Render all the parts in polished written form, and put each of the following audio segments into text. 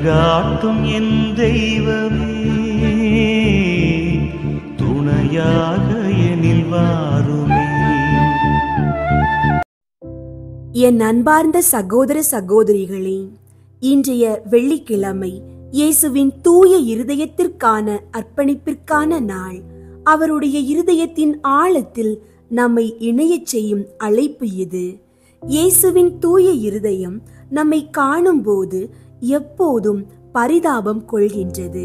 வழிகாட்டும் என் தெய்வமே, துணையாக எனில் வாருமே. என் அன்பார்ந்த சகோதர சகோதரிகளே, இன்றைய வெள்ளிக்கிழமை இயேசுவின் தூய இருதயத்திற்கான அர்ப்பணிப்பிற்கான நாள். அவருடைய இருதயத்தின் ஆழத்தில் நம்மை இணையச் செய்யும் அழைப்பு இது. இயேசுவின் தூய இருதயம் நம்மை காணும் போது எப்போதும் பரிதாபம் கொள்கின்றது.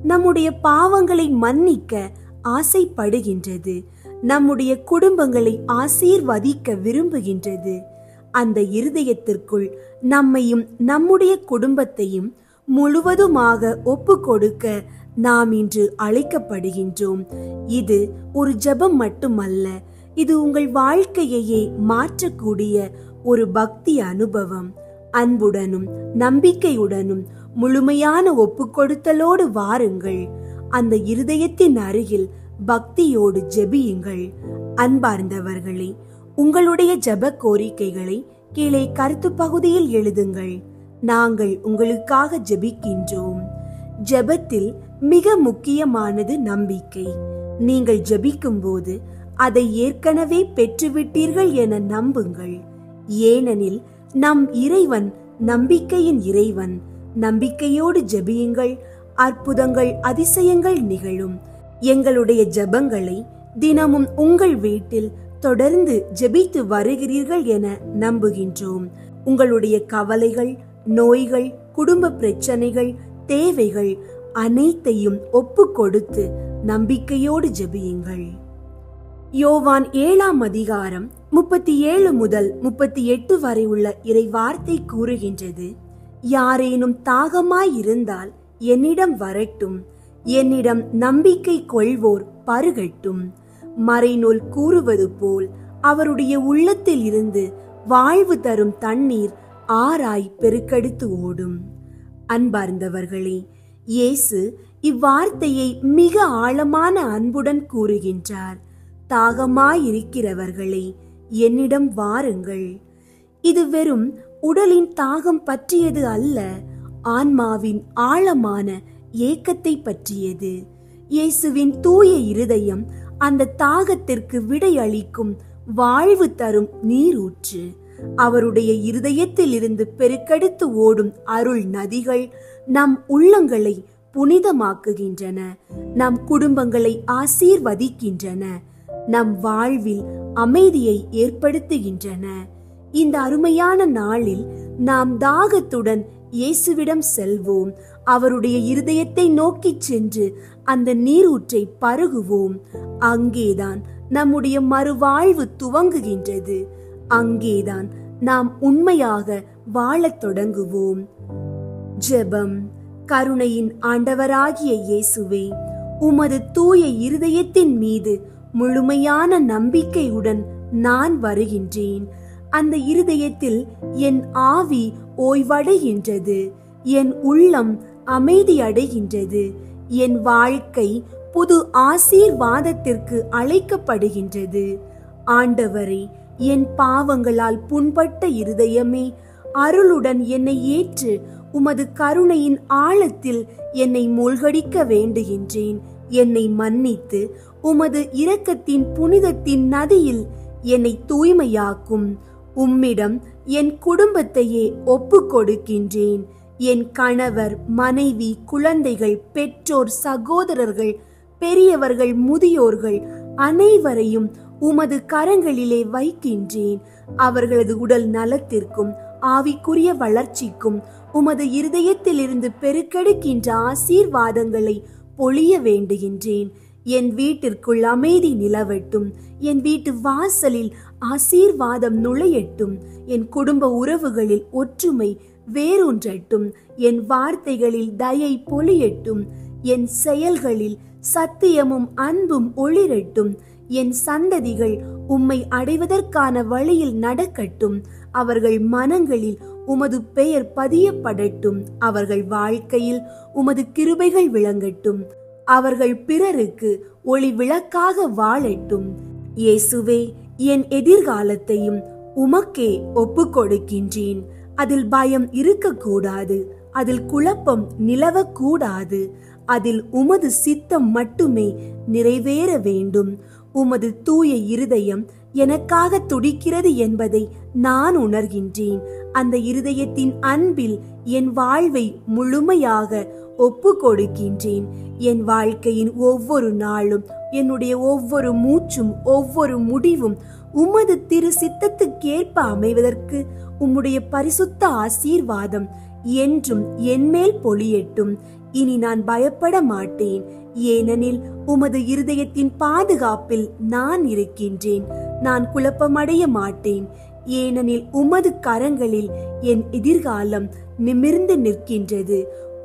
நம்முடைய பாவங்களை மன்னிக்க ஆசைப்படுகின்றது. நம்முடைய குடும்பங்களை ஆசீர்வதிக்க விரும்புகின்றது. அந்த இருதயத்திற்குள் நம்மையும் நம்முடைய குடும்பத்தையும் முழுவதுமாக ஒப்பு கொடுக்க நாம் இன்று அழைக்கப்படுகின்றோம். இது ஒரு ஜெபம் மட்டுமல்ல, இது உங்கள் வாழ்க்கையையே மாற்றக்கூடிய ஒரு பக்தி அனுபவம். அன்புடனும் நம்பிக்கையுடனும் முழுமையான ஒப்பு கொடுத்தலோடு வாருங்கள். அந்த இருதயத்தின் அருகில் பக்தியோடு ஜெபியுங்கள். அன்பார்ந்தவர்களே, உங்களுடைய ஜெப கோரிக்கைகளை கீழே கருத்து பகுதியில் எழுதுங்கள். நாங்கள் உங்களுக்காக ஜெபிக்கின்றோம். ஜெபத்தில் மிக முக்கியமானது நம்பிக்கை. நீங்கள் ஜெபிக்கும் போது அதை ஏற்கனவே பெற்றுவிட்டீர்கள் என நம்புங்கள். ஏனெனில் நம் இறைவன் நம்பிக்கையின் இறைவன். நம்பிக்கையோடு ஜெபியுங்கள், அற்புதங்கள் அதிசயங்கள் நிகழும். எங்களுடைய ஜெபங்களை தினமும் உங்கள் வீட்டில் தொடர்ந்து ஜெபித்து வருகிறீர்கள் என நம்புகின்றோம். உங்களுடைய கவலைகள், நோய்கள், குடும்ப பிரச்சனைகள், தேவைகள் அனைத்தையும் ஒப்பு கொடுத்து நம்பிக்கையோடு ஜெபியுங்கள். யோவான் 7ஆம் அதிகாரம் 37 முதல் 38 வரை உள்ள இறை வார்த்தை கூறுகின்றது, யாரேனும் தாகமாய் இருந்தால் என்னிடம் வரட்டும், என்னிடம் நம்பிக்கை கொள்வோர் பருகட்டும். மறைநூல் கூறுவது போல் அவருடைய உள்ளத்தில் இருந்து வாழ்வு தரும் தண்ணீர் ஆராய் பெருக்கெடுத்து ஓடும். அன்பார்ந்தவர்களே, இயேசு இவ்வார்த்தையை மிக ஆழமான அன்புடன் கூறுகின்றார். தாகமாயிருக்கிறவர்களே, என்னிடம் வாருங்கள். இது வெறும் உடலின் தாகம் பற்றியது அல்ல, ஆன்மாவின் ஆழமான ஏக்கத்தை பற்றியது. இயேசுவின் தூய இருதயம் அந்த தாகத்திற்கு விடையளிக்கும் வாழ்வு தரும் நீரூற்று. அவருடைய இருதயத்தில் இருந்து பெருக்கெடுத்து ஓடும் அருள் நதிகள் நம் உள்ளங்களை புனிதமாக்குகின்றன, நம் குடும்பங்களை ஆசீர்வதிக்கின்றன, நம் வாழ்வில் அமைதியை ஏற்படுத்துகின்றன. இந்த அருமையான நாளில் நாம் தாகத்துடன் இயேசுவிடம் செல்வோம். அவருடைய இருதயத்தை நோக்கி சென்று அந்த நீரூற்றை பருகுவோம். அங்கேதான் நம்முடைய மறுவாழ்வு துவங்குகின்றது. அங்கேதான் நாம் உண்மையாக வாழத் தொடங்குவோம். ஜெபம். கருணையின் ஆண்டவராகிய இயேசுவே, உமது தூய இருதயத்தின் மீது முழுமையான நம்பிக்கையுடன் நான் வருகின்றேன். அந்த இருதயத்தில் என் ஆவி ஓய்வடைகின்றது, என் உள்ளம் அமைதி அடைகின்றது, என் வாழ்க்கை புது ஆசீர்வாதத்திற்கு அழைக்கப்படுகின்றது. ஆண்டவரே, என் பாவங்களால் புண்பட்ட இருதயமே, அருளுடன் என்னை ஏற்று உமது கருணையின் ஆழத்தில் என்னை மூழ்கடிக்க வேண்டுகின்றேன். என்னை மன்னித்து உமது இரக்கத்தின் புனிதத்தின் நதியில் என்னை தூய்மையாக்கும். உம்மிடம் என் குடும்பத்தையே ஒப்பு கொடுக்கின்றேன். என் கணவர், மனைவி, குழந்தைகள், பெற்றோர், சகோதரர்கள், பெரியவர்கள், முதியோர்கள் அனைவரையும் உமது கரங்களிலே வைக்கின்றேன். அவர்களது உடல் நலத்திற்கும் ஆவிக்குரிய வளர்ச்சிக்கும் உமது இருதயத்தில் இருந்து பெருக்கெடுக்கின்ற ஆசீர்வாதங்களை பொழிய வேண்டுகின்றேன். என் வீட்டிற்குள் அமைதி நிலவட்டும். என் வீட்டு வாசலில் ஆசீர்வாதம் நுழையட்டும். என் குடும்ப உறவுகளில் ஒற்றுமை வேரூன்றட்டும். என் வார்த்தைகளில் தயை பொழியட்டும். என் செயல்களில் சத்தியமும் அன்பும் ஒளிரட்டும். என் சந்ததிகள் உம்மை அடைவதற்கான வழியில் நடக்கட்டும். அவர்கள் மனங்களில் உமது பெயர் பதியப்படட்டும். அவர்கள் வாழ்க்கையில் உமது கிருபைகள் விளங்கட்டும். அவர்கள் பிறருக்கு ஒளி விளக்காக வாழட்டும். இயேசுவே, என் எதிர்காலத்தையும் உமக்கே ஒப்பு கொடுக்கின்றேன். அதில் பயம் இருக்கக்கூடாது, அதில் குழப்பம் நிலவக்கூடாது. அதில் உமது சித்தம் மட்டுமே நிறைவேற வேண்டும். உமது தூய இருதயம் எனக்காக துடிக்கிறது என்பதை நான் உணர்கின்றேன். அந்த இருதயத்தின் அன்பில் என் வாழ்வை முழுமையாக ஒப்பு கொடுக்கின்றேன். என் வாழ்க்கையின் ஒவ்வொரு நாளும், என்னுடைய ஒவ்வொரு மூச்சும், ஒவ்வொரு முடிவும் உமது திரு சித்தத்துக்கேற்ப அமைவதற்கு உம்முடைய பரிசுத்த ஆசீர்வாதம் என்றும் என்மேல் பொழியட்டும். இனி நான் பயப்பட மாட்டேன், ஏனெனில் உமது இருதயத்தின் பாதுகாப்பில் நான் இருக்கின்றேன். நான் குழப்பமடைய மாட்டேன், ஏனெனில் உமது கரங்களில் என் எதிர்காலம் நிமிர்ந்து நிற்கின்றது.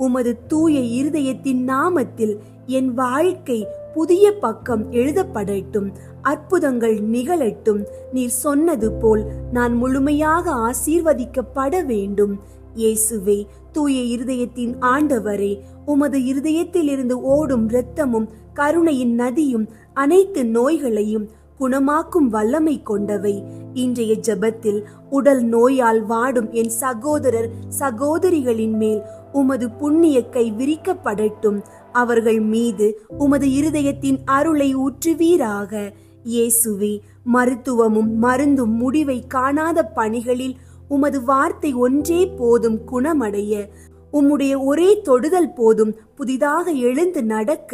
உமது தூய இருதயத்தின் நாமத்தில் என் வாழ்க்கை புதிய பக்கம் எழுதப்படட்டும். அற்புதங்கள் நிகழட்டும். நீர் சொன்னது போல் நான் முழுமையாக ஆசீர்வதிக்கப்பட வேண்டும். இயேசுவே, தூய இருதயத்தின் ஆண்டவரே, உமது இருதயத்திலிருந்து ஓடும் இரத்தமும் கருணையின் நதியும் அனைத்து நோய்களையும் குணமாக்கும் வல்லமை கொண்டவை. இன்றைய ஜெபத்தில் உடல் நோயால் வாடும் என் சகோதரர் சகோதரிகளின் மேல் உமது புண்ணிய கை விரிக்கப்படட்டும். அவர்கள் மீது உமது இருதயத்தின் அருளை ஊற்றுவீராக. இயேசுவே, மருத்துவமும் மருந்தும் முடிவை காணாத பணிகளில் உமது வார்த்தை ஒன்றே போதும் குணமடைய. உம்முடைய ஒரே தொடுதல் போதும் புதிதாக எழுந்து நடக்க.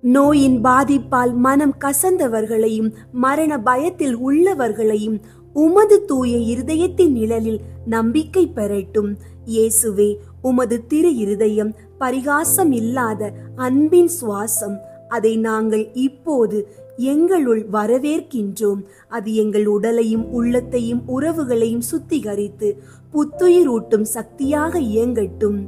நோயின் பாதிப்பால் மனம் கசந்தவர்களையும் மரண பயத்தில் உள்ளவர்களையும் உமது தூய இருதயத்தின் நிழலில் நம்பிக்கை பெறட்டும். இயேசுவே, உமது திரு இருதயம் பரிகாசம் இல்லாத அன்பின் சுவாசம். அதை நாங்கள் இப்போது எங்களுள் வரவேற்கின்றோம். அது எங்கள் உடலையும் உள்ளத்தையும் உறவுகளையும் சுத்திகரித்து புத்துயிரூட்டும் சக்தியாக இயங்கட்டும்.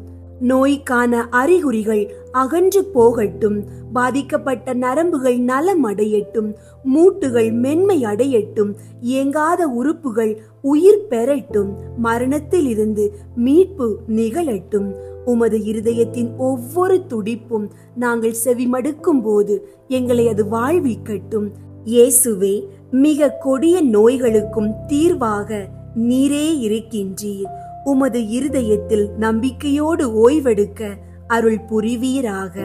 நோய்க்கான அறிகுறிகள் அகன்று போகட்டும். பாதிக்கப்பட்ட நரம்புகள் நலம் அடையட்டும். மூட்டுகள் மென்மை அடையட்டும். இயங்காத உறுப்புகள் உயிர் பெறட்டும். மரணத்தில் இருந்து மீட்பு நிகழட்டும். உமது இருதயத்தின் ஒவ்வொரு துடிப்பும் நாங்கள் செவிமடுக்கும் போது எங்களை அது வாழ்விக்கட்டும். இயேசுவே, மிக கொடிய நோய்களுக்கும் தீர்வாக நீரே இருக்கின்றீர். உமது இருதயத்தில் நம்பிக்கையோடு ஓய்வெடுக்க அருள் புரிவீராக.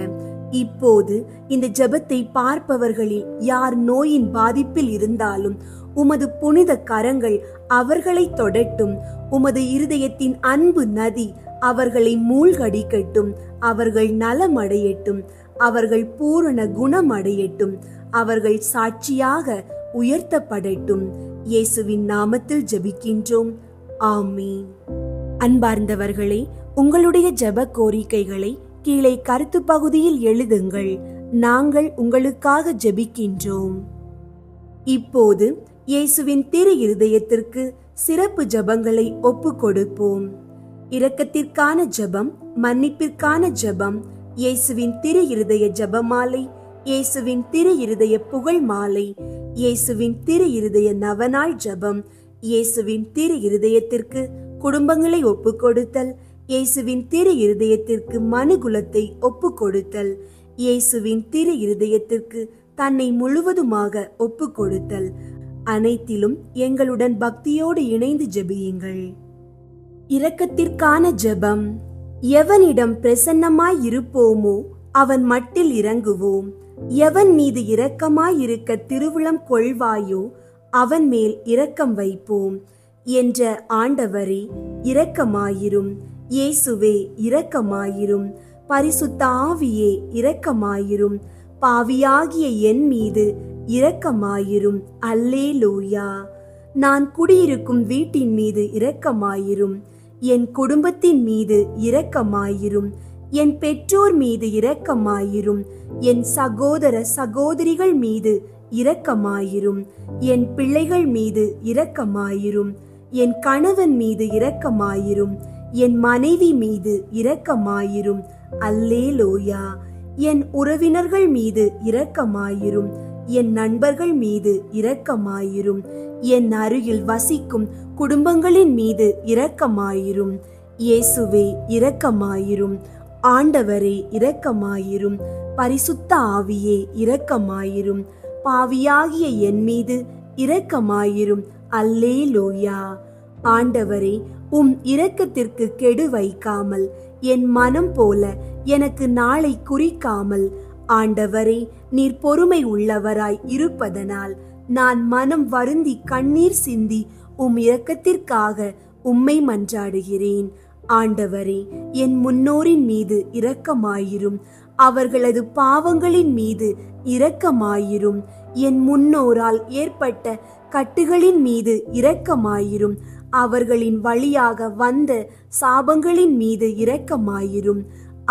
இப்போது இந்த ஜெபத்தை பார்ப்பவர்களில் யார் நோயின் பாதிப்பில் இருந்தாலும் உமது புனித கரங்கள் அவர்களை தொடட்டும். உமது இருதயத்தின் அன்பு நதி அவர்களை மூழ்கடிக்கட்டும். அவர்கள் நலம் அடையட்டும். அவர்கள் பூரண குணம் அடையட்டும். அவர்கள் சாட்சியாக உயர்த்தப்படட்டும். இயேசுவின் நாமத்தில் ஜெபிக்கின்றோம். ஆமீன். அன்பார்ந்தவர்களே, உங்களுடைய ஜெப கோரிக்கைகளை கீழே கருத்து பகுதியில் எழுதுங்கள். நாங்கள் உங்களுக்காக ஜெபிக்கின்றோம். இப்போது இயேசுவின் திரு இருதயத்திற்கு சிறப்பு ஜெபங்களை ஒப்பு கொடுப்போம். இரக்கத்திற்கான ஜெபம், மன்னிப்பிற்கான ஜெபம், இயேசுவின் திரு இருதய ஜெபமாலை, இயேசுவின் திரு இருதய புகழ் மாலை, இயேசுவின் திரு இருதய நவநாள் ஜெபம், இயேசுவின் திரு இருதயத்திற்கு குடும்பங்களை ஒப்பு கொடுத்தல், இயேசுவின் திரு இருதயத்திற்கு மனுகுலத்தை ஒப்பு கொடுத்தல், இயேசுவின் திரு இருதயத்திற்கு தன்னை முழுவதுமாக ஒப்பு கொடுத்தல். அனைத்திலும் எங்களுடன் பக்தியோடு இணைந்து ஜெபியுங்கள். இரக்கத்திற்கான ஜெபம். எவனிடம் பிரசன்னமாய் இருப்போமோ அவன் மட்டில் இறங்குவோம். எவன் மீது இரக்கமாயிருக்க திருவுளம் கொள்வாயோ அவன் மேல் இரக்கம் வைப்போம். என்ற ஆண்டவரே, இரக்கமாயிரும். இயேசுவே, இரக்கமாயிரும். பரிசுத்த ஆவியே, இரக்கமாயிரும். பாவியாகிய என் மீது இரக்கமாயிரும். அல்லேலூயா. நான் குடியிருக்கும் வீட்டின் மீது இரக்கமாயிரும். என் குடும்பத்தின் மீது இரக்கமாயிரும். என் பெற்றோர் மீது இரக்கமாயிரும். என் சகோதர சகோதரிகள் மீது இரக்கமாயிரும். என் பிள்ளைகள் மீது இரக்கமாயிரும். என் கணவன் மீது இரக்கமாயிரும். என் மனைவி மீது இரக்கமாயிரும். அல்லேலூயா. என் உறவினர்கள் மீது இரக்கமாயிரும். என் நண்பர்கள் மீது இரக்கமாயிரும். என் அருகில் வசிக்கும் குடும்பங்களின் மீது இரக்கமாயிரும். இயேசுவே, இரக்கமாயிரும். ஆண்டவரே, இரக்கமாயிரும். பரிசுத்த ஆவியே, இரக்கமாயிரும். பாவியாகிய என் மீது இரக்கமாயிரும். அல்லேலூயா. ஆண்டவரே, இரக்கத்திற்கு கெடு வைக்காமல், என் மனம் போல எனக்கு நாளை குறிக்காமல், ஆண்டவரே, நீர் பொறுமை உள்ளவராய் இருப்பதனால் நான் மனம் வருந்தி கண்ணீர் சிந்தி இரக்கத்திற்காக உம்மை மன்றாடுகிறேன். ஆண்டவரே, என் முன்னோரின் மீது இரக்கமாயிரும், அவர்களது பாவங்களின் மீது இரக்கமாயிரும். என் முன்னோரால் ஏற்பட்ட கட்டுகளின் மீது இரக்கமாயிரும், அவர்களின் வழியாக வந்த சாபங்களின் மீது இரக்கமாயிரும்,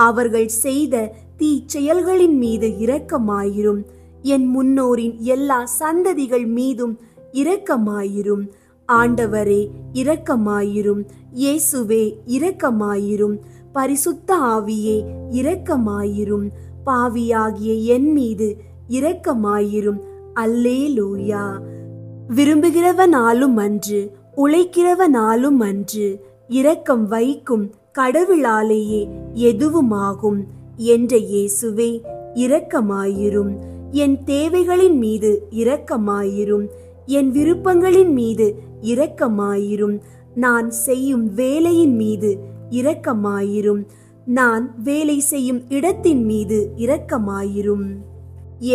அவர்கள் செய்த தீச்செயல்களின் மீது இரக்கமாயிரும். என் முன்னோரின் எல்லா சந்ததிகள் மீதும் இரக்கமாயிரும். ஆண்டவரே, இரக்கமாயிரும். இயேசுவே, இரக்கமாயிரும். பரிசுத்த ஆவியே, இரக்கமாயிரும். பாவியாகிய என் மீது இரக்கமாயிரும். அல்லேலூயா. விரும்புகிறவனாலும் அன்று, உழைக்கிறவனாலும் அன்று, இரக்கம் வைக்கும் கடவுளாலேயே எதுவுமாகும் என்ற இயேசுவே, இரக்கமாயிரும். என் தேவைகளின் மீது இரக்கமாயிரும். என் விருப்பங்களின் மீது இரக்கமாயிரும். நான் செய்யும் வேலையின் மீது இரக்கமாயிரும். நான் வேலை செய்யும் இடத்தின் மீது இரக்கமாயிரும்.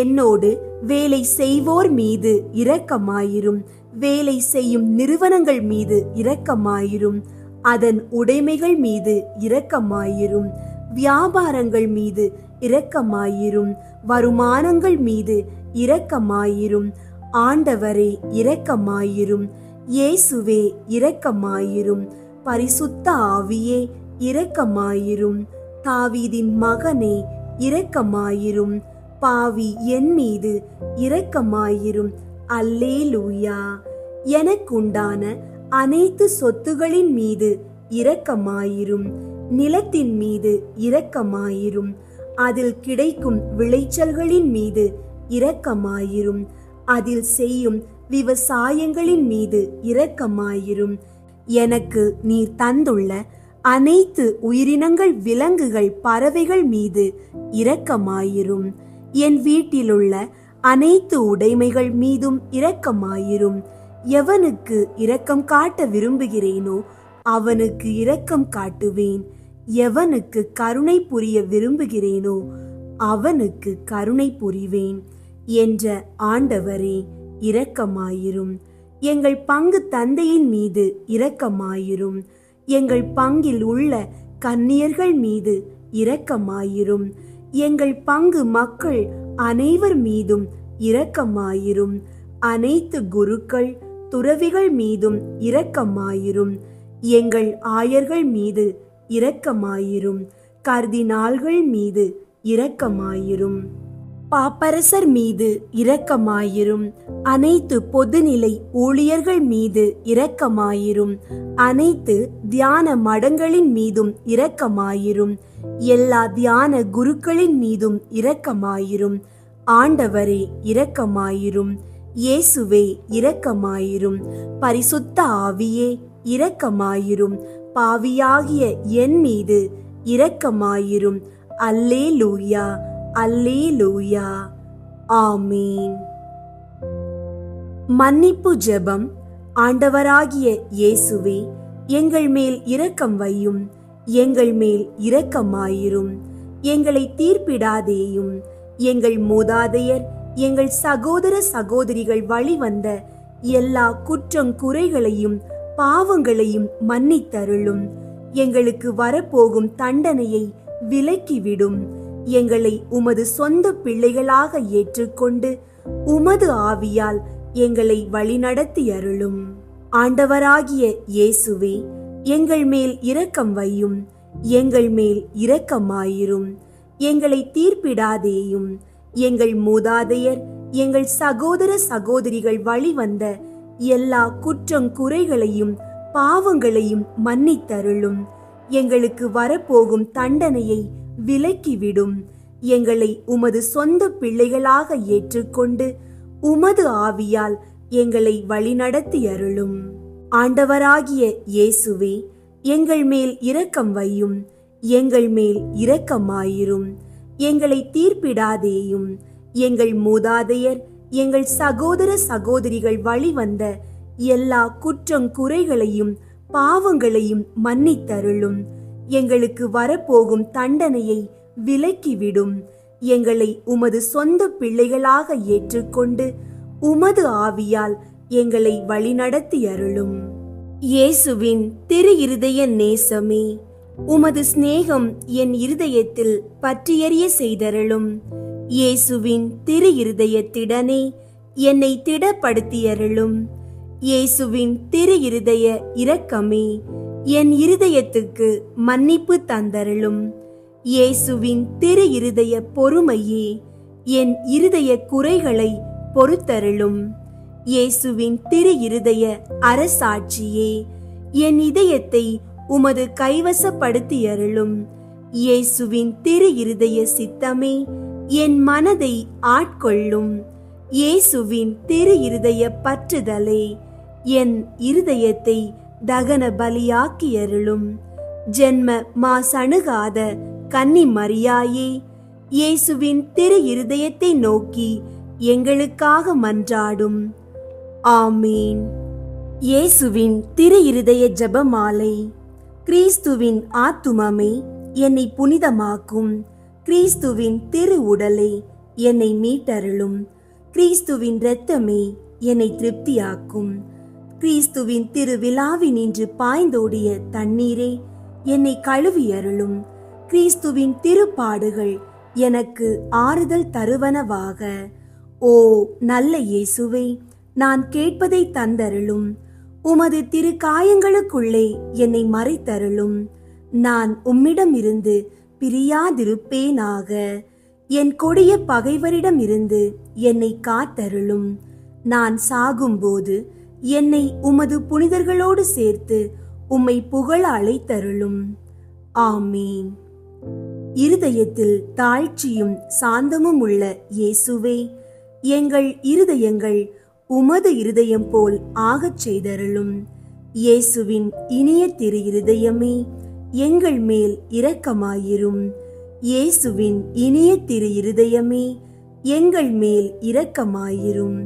என்னோடு வேலை செய்வோர் மீது இரக்கமாயிரும். வேலை செய்யும் நிறுவனங்கள் மீது இரக்கமாயிரும். அதன் உடைமைகள் மீது இரக்கமாயிரும். வியாபாரங்கள் மீது இரக்கமாயிரும். வருமானங்கள் மீது இரக்கமாயிரும். ஆண்டவரே, இரக்கமாயிரும். இயேசுவே, இரக்கமாயிரும். பரிசுத்த ஆவியே, இரக்கமாயிரும். தாவீதின் மகனே, இரக்கமாயிரும். பாவி என் மீது இரக்கமாயிரும். அல்லேலூயா. எனக்குண்டான அனைத்து சொத்துகளின் மீது இரக்கமாயிரும். நிலத்தின் மீது இரக்கமாயிரும். அதில் கிடைக்கும் விளைச்சல்களின் மீது இரக்கமாயிரும். அதில் செய்யும் விவசாயங்களின் மீது இரக்கமாயிரும். எனக்கு நீர் தந்துள்ள அனைத்து உயிரினங்கள், விலங்குகள், பறவைகள் மீது இரக்கமாயிரும். என் வீட்டிலுள்ள அனைத்து உடைமைகள் மீதும் இரக்கமாயிரும். எவனுக்கு இரக்கம் காட்ட விரும்புகிறேனோ அவனுக்கு இரக்கம் காட்டுவேன். எவனுக்கு கருணை புரிய விரும்புகிறேனோ அவனுக்கு கருணை புரிவேன் என்ற ஆண்டவரே, இரக்கமாயிரும். எங்கள் பங்கு தந்தையின் மீது இரக்கமாயிரும். எங்கள் பங்கில் உள்ள கன்னியர்கள் மீது இரக்கமாயிரும். எங்கள் பங்கு மக்கள் அனைவர் மீதும் இரக்கமாயிரும். அனைத்து குருக்கள், துறவிகள் மீதும் இரக்கமாயிரும். எங்கள் ஆயர்கள் மீது இரக்கமாயிரும். கர்தினால்கள் மீது இரக்கமாயிரும். பாப்பரசர் மீது இரக்கமாயிரும். அனைத்து பொதுநிலை ஊழியர்கள் மீது இரக்கமாயிரும். அனைத்து தியான மடங்களின் மீதும் இரக்கமாயிரும். எல்லா தியான குருக்களின் மீதும் இரக்கமாயிரும். ஆண்டவரே, இரக்கமாயிரும். இயேசுவே, இரக்கமாயிரும். பரிசுத்த ஆவியே, இரக்கமாயிரும். பாவியாகிய என் மீது இரக்கமாயிரும். அல்லேலூயா, அல்லேலூயா. ஆமீன். மன்னிப்பு ஜெபம். ஆண்டவராகிய இயேசுவே, எங்கள் மேல் இரக்கம் வையும். எங்கள் மேல் இரக்கமாயிரும். எங்களை தீர்ப்பிடாதேயும். எங்கள் மூதாதையர், எங்கள் சகோதர சகோதரிகள் வழிவந்த எல்லா குற்றங்குறைகளையும் பாவங்களையும் மன்னித்தருளும். எங்களுக்கு வரப்போகும் தண்டனையை விலக்கிவிடும். எங்களை உமது சொந்த பிள்ளைகளாக ஏற்றுக்கொண்டு உமது ஆவியால் எங்களை வழிநடத்தி அருளும். ஆண்டவராகிய இயேசுவே, எங்கள் மேல் இரக்கம் வையும். எங்கள் மேல் இரக்கமாயிரும். எங்களை தீர்ப்பிடாதேயும். எங்கள் மூதாதையர், எங்கள் சகோதர சகோதரிகள் வழிவந்த எல்லா குற்றங்குறைகளையும் பாவங்களையும் மன்னித்தருளும். எங்களுக்கு வரப்போகும் தண்டனையை விலக்கிவிடும். எங்களை உமது சொந்த பிள்ளைகளாக ஏற்றுக்கொண்டு உமது ஆவியால் எங்களை வழிநடத்தி அருளும். ஆண்டவராகிய இயேசுவே, எங்கள் மேல் இரக்கம் வையும். எங்கள் மேல் இரக்கமாயிரும். எங்களை தீர்ப்பிடாதேயும். எங்கள் மூதாதையர், எங்கள் சகோதர சகோதரிகள் வழிவந்த எல்லா குற்றங்குறைகளையும் பாவங்களையும் மன்னித்தருளும். எங்களுக்கு வரப்போகும் தண்டனையை விலக்கிவிடும். எங்களை உமது சொந்த பிள்ளைகளாக ஏற்றுக்கொண்டு உமது ஆவியால் எங்களை வழிநடத்தி அருளும். இயேசுவின் திரு இருதய நேசமே, உமது சிநேகம் என் இருதயத்தில் பற்றியறிய செய்தருளும். இயேசுவின் திரு இருதயத்திடனே என்னை திடப்படுத்தியருளும். இயேசுவின் திரு இருதய இரக்கமே, என் இருதயத்துக்கு மன்னிப்பு தந்தருளும். இயேசுவின் திரு இருதய பொறுமையே, என் இருதய குறைகளை பொறுத்தருளும். இயேசுவின் திரு இருதய அரசாட்சியே, என் இதயத்தை உமது கைவசப்படுத்தியருளும். இயேசுவின் திரு இருதய சித்தமே, என் மனதை ஆட்கொள்ளும். இயேசுவின் திரு இருதய பற்றுதலே, என் இருதயத்தை தகன பலியாக்கியருளும். ஜென்ம மாசணுகாத கன்னி மரியாயே, இயேசுவின் திரு இருதயத்தை நோக்கி எங்களுக்காக மன்றாடும். ஆமீன். இயேசுவின் திரு இருதய ஜெபமாலை. கிறிஸ்துவின் ஆத்துமமே, என்னை புனிதமாக்கும். கிறிஸ்துவின் திரு உடலே, என்னை மீட்டருளும். கிறிஸ்துவின் இரத்தமே, என்னை திருப்தியாக்கும். கிறிஸ்துவின் திரு விழாவினின்று பாய்ந்தோடிய தண்ணீரே, என்னை கழுவியருளும். கிறிஸ்துவின் திருப்பாடுகள் எனக்கு ஆறுதல் தருவனவாக. ஓ நல்ல இயேசுவே, நான் கேட்பதை தந்தருளும். உமது திரு காயங்களுக்குள்ளே என்னை மறைத்தருளும். நான் உம்மிடமிருந்து பிரியாதிருப்பேனாக. என் கொடிய பகைவரிடமிருந்து என்னை காத்தருளும். நான் சாகும்போது என்னை உமது புனிதர்களோடு சேர்த்து உம்மை புகழ அழைத்தருளும். ஆமீன். இருதயத்தில் தாழ்ச்சியும் சாந்தமும் உள்ள இயேசுவே, எங்கள் இருதயங்கள் உமது இருதயம் போல் ஆகச் செய்தருளும். இயேசுவின் இனிய திரு இருதயமே, எங்கள் மேல் இரக்கமாயிரும். இயேசுவின் இனிய திரு இருதயமே, எங்கள் மேல் இரக்கமாயிரும்.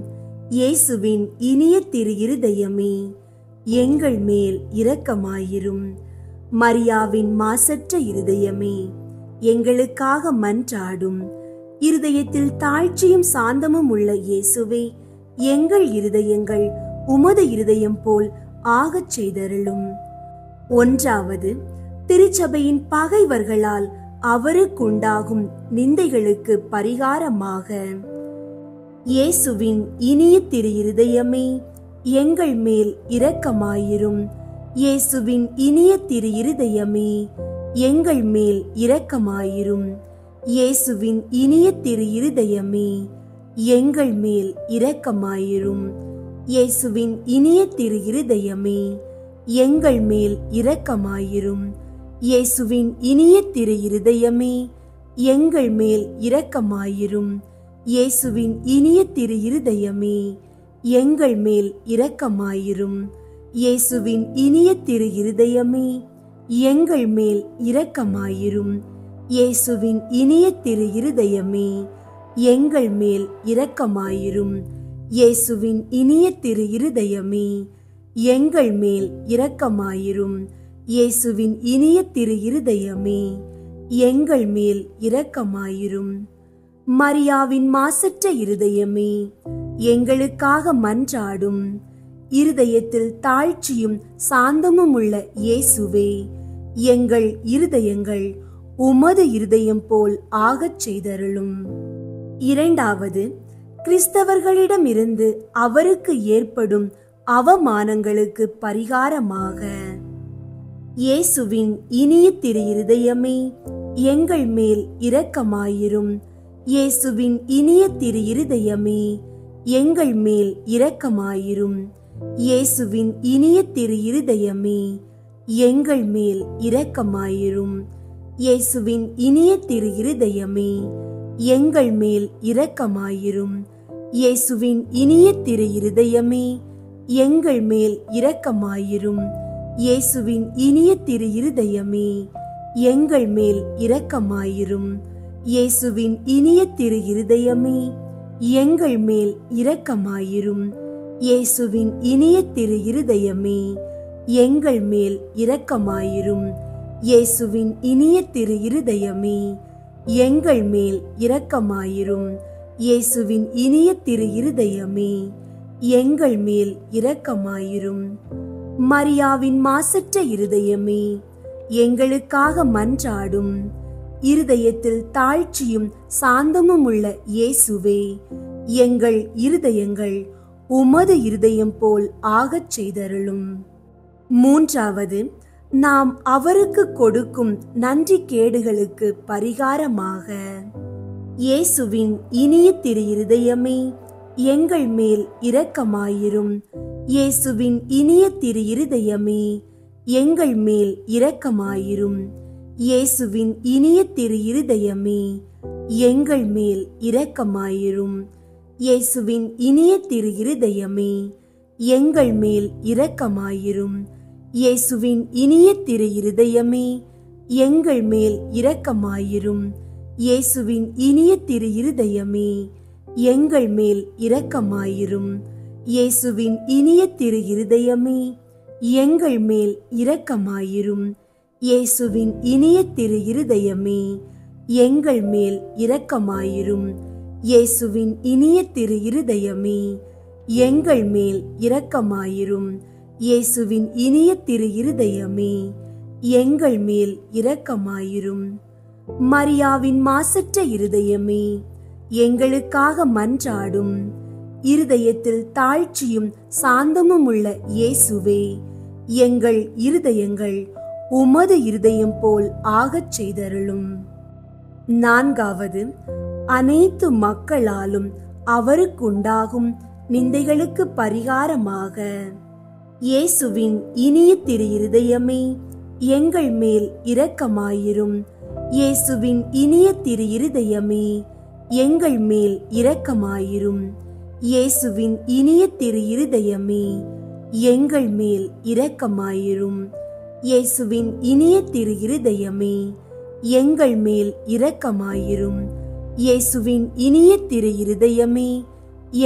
இயேசுவின் இனிய திரு இருதயமே, எங்கள் மேல் இரக்கமாயிரும். மரியாவின் மாசற்ற இருதயமே, எங்களுக்காக மன்றாடும். இருதயத்தில் தாழ்ச்சியும் சாந்தமும் உள்ள இயேசுவே, எங்கள் இருதயங்கள் உமது இருதயம் போல் ஆகச் செய்தருளும். ஒன்றாவது, திருச்சபையின் பகைவர்களால் அவருக்குண்டாகும் நிந்தைகளுக்கு பரிகாரமாக. இயேசுவின் இனிய திரு இருதயமே, எங்கள் மேல் இரக்கமாயிரும். இயேசுவின் இனிய திரு இருதயமே, எங்கள் மேல் இரக்கமாயிரும். இயேசுவின் இனிய திரு இருதயமே, எங்கள் மேல் இரக்கமாயிரும். இயேசுவின் இனிய திரு இருதயமே, எங்கள் மேல் இரக்கமாயிரும். இயேசுவின் இனிய திரு இருதயமே, எங்கள் மேல் இரக்கமாயிரும். இயேசுவின் இனிய திரு இருதயமே, எங்கள் மேல் இரக்கமாயிரும். இயேசுவின் இனிய திரு இருதயமே, எங்கள் மேல் இரக்கமாயிரும். இயேசுவின் இனிய திரு இருதயமே, எங்கள் மேல் இரக்கமாயிரும். இயேசுவின் இனிய திரு இருதயமே, எங்கள் மேல் இரக்கமாயிரும். இயேசுவின் இனிய திரு இருதயமே, எங்கள் மேல் இரக்கமாயிரும். மரியாவின் மாசற்ற இருதயமே, எங்களுக்காக மன்றாடும். இருதயத்தில் தாழ்ச்சியும் சாந்தமும் உள்ள இயேசுவே, எங்கள் இருதயங்கள் உமது இருதயம் போல் ஆகச் செய்தருளும். இரண்டாவது, கிறிஸ்தவர்களிடமிருந்து அவருக்கு ஏற்படும் அவமானங்களுக்கு பரிகாரமாக. இயேசுவின் இனிய திரு இருதயமே, எங்கள் மேல் இரக்கமாயிரும். இயேசுவின் இனிய திரு இருதயமே, எங்கள் மேல் இரக்கமாயிரும். இயேசுவின் இனிய திரு இருதயமே, எங்கள் மேல் இரக்கமாயிரும். இயேசுவின் இனிய திரு இருதயமே, எங்கள் மேல் இரக்கமாயிரும். இயேசுவின் இனிய திரு இருதயமே, எங்கள் மேல் இரக்கமாயிரும். இயேசுவின் இனிய திரு இருதயமே, எங்கள் மேல் இரக்கமாயிரும். இயேசுவின் இனிய திரு இருதயமே, எங்கள் மேல் இரக்கமாயிரும். இயேசுவின் இனிய திரு இருதயமே, எங்கள் மேல் இரக்கமாயிரும். இயேசுவின் இனிய திரு இருதயமே, எங்கள் மேல் இரக்கமாயிரும். இயேசுவின் இனிய திரு இருதயமே, எங்கள் மேல் இரக்கமாயிரும். மரியாவின் மாசற்ற இருதயமே, எங்களுக்காக மன்றாடும். இருதயத்தில் தாழ்ச்சியும் சாந்தமும் உள்ள இயேசுவே, எங்கள் இருதயங்கள் உமது இருதயம் போல் ஆகச் செய்தருளும். மூன்றாவது, நாம் அவருக்கு கொடுக்கும் நன்றி கேடுகளுக்கு பரிகாரமாக, இயேசுவின் இனிய திரு இருதயமே, எங்கள் மேல் இரக்கமாயிரும். இயேசுவின் இனிய திரு இருதயமே, எங்கள் மேல் இரக்கமாயிரும். இயேசுவின் இனிய திரு இருதயமே, எங்கள் மேல் இரக்கமாயிரும். இயேசுவின் இனிய திரு இருதயமே, எங்கள் மேல் இரக்கமாயிரும். இயேசுவின் இனிய திரு இருதயமே, எங்கள் மேல் இரக்கமாயிரும். இயேசுவின் இனிய திரு இருதயமே, எங்கள் மேல் இரக்கமாயிரும். இயேசுவின் இனிய திரு இருதயமே, எங்கள் மேல் இரக்கமாயிரும். இயேசுவின் இனிய திரு இருதயமே, எங்கள் மேல் இரக்கமாயிரும். இயேசுவின் இனிய திரு இருதயமே, எங்கள் மேல் இரக்கமாயிரும். இயேசுவின் இனிய திரு இருதயமே, எங்கள் மேல் இரக்கமாயிரும். மரியாவின் மாசற்ற இருதயமே, எங்களுக்காக மன்றாடும். இருதயத்தில் தாழ்ச்சியும் சாந்தமும் உள்ள இயேசுவே, எங்கள் இருதயங்கள் உமது இருதயம் போல் ஆகச் செய்தருளும். நான்காவது, அனைத்து மக்களாலும் அவருக்குண்டாகும் நிந்தைகளுக்கு பரிகாரமாக, இயேசுவின் இனிய திரு இருதயமே, எங்கள் மேல் இரக்கமாயிரும். இயேசுவின் இனிய திரு இருதயமே, எங்கள் மேல் இரக்கமாயிரும். இயேசுவின் இனிய திரு இருதயமே, எங்கள் மேல் இரக்கமாயிரும். இயேசுவின் இனிய திரு இருதயமே, எங்கள் மேல் இரக்கமாயிரும். இயேசுவின் இனிய திரு இருதயமே,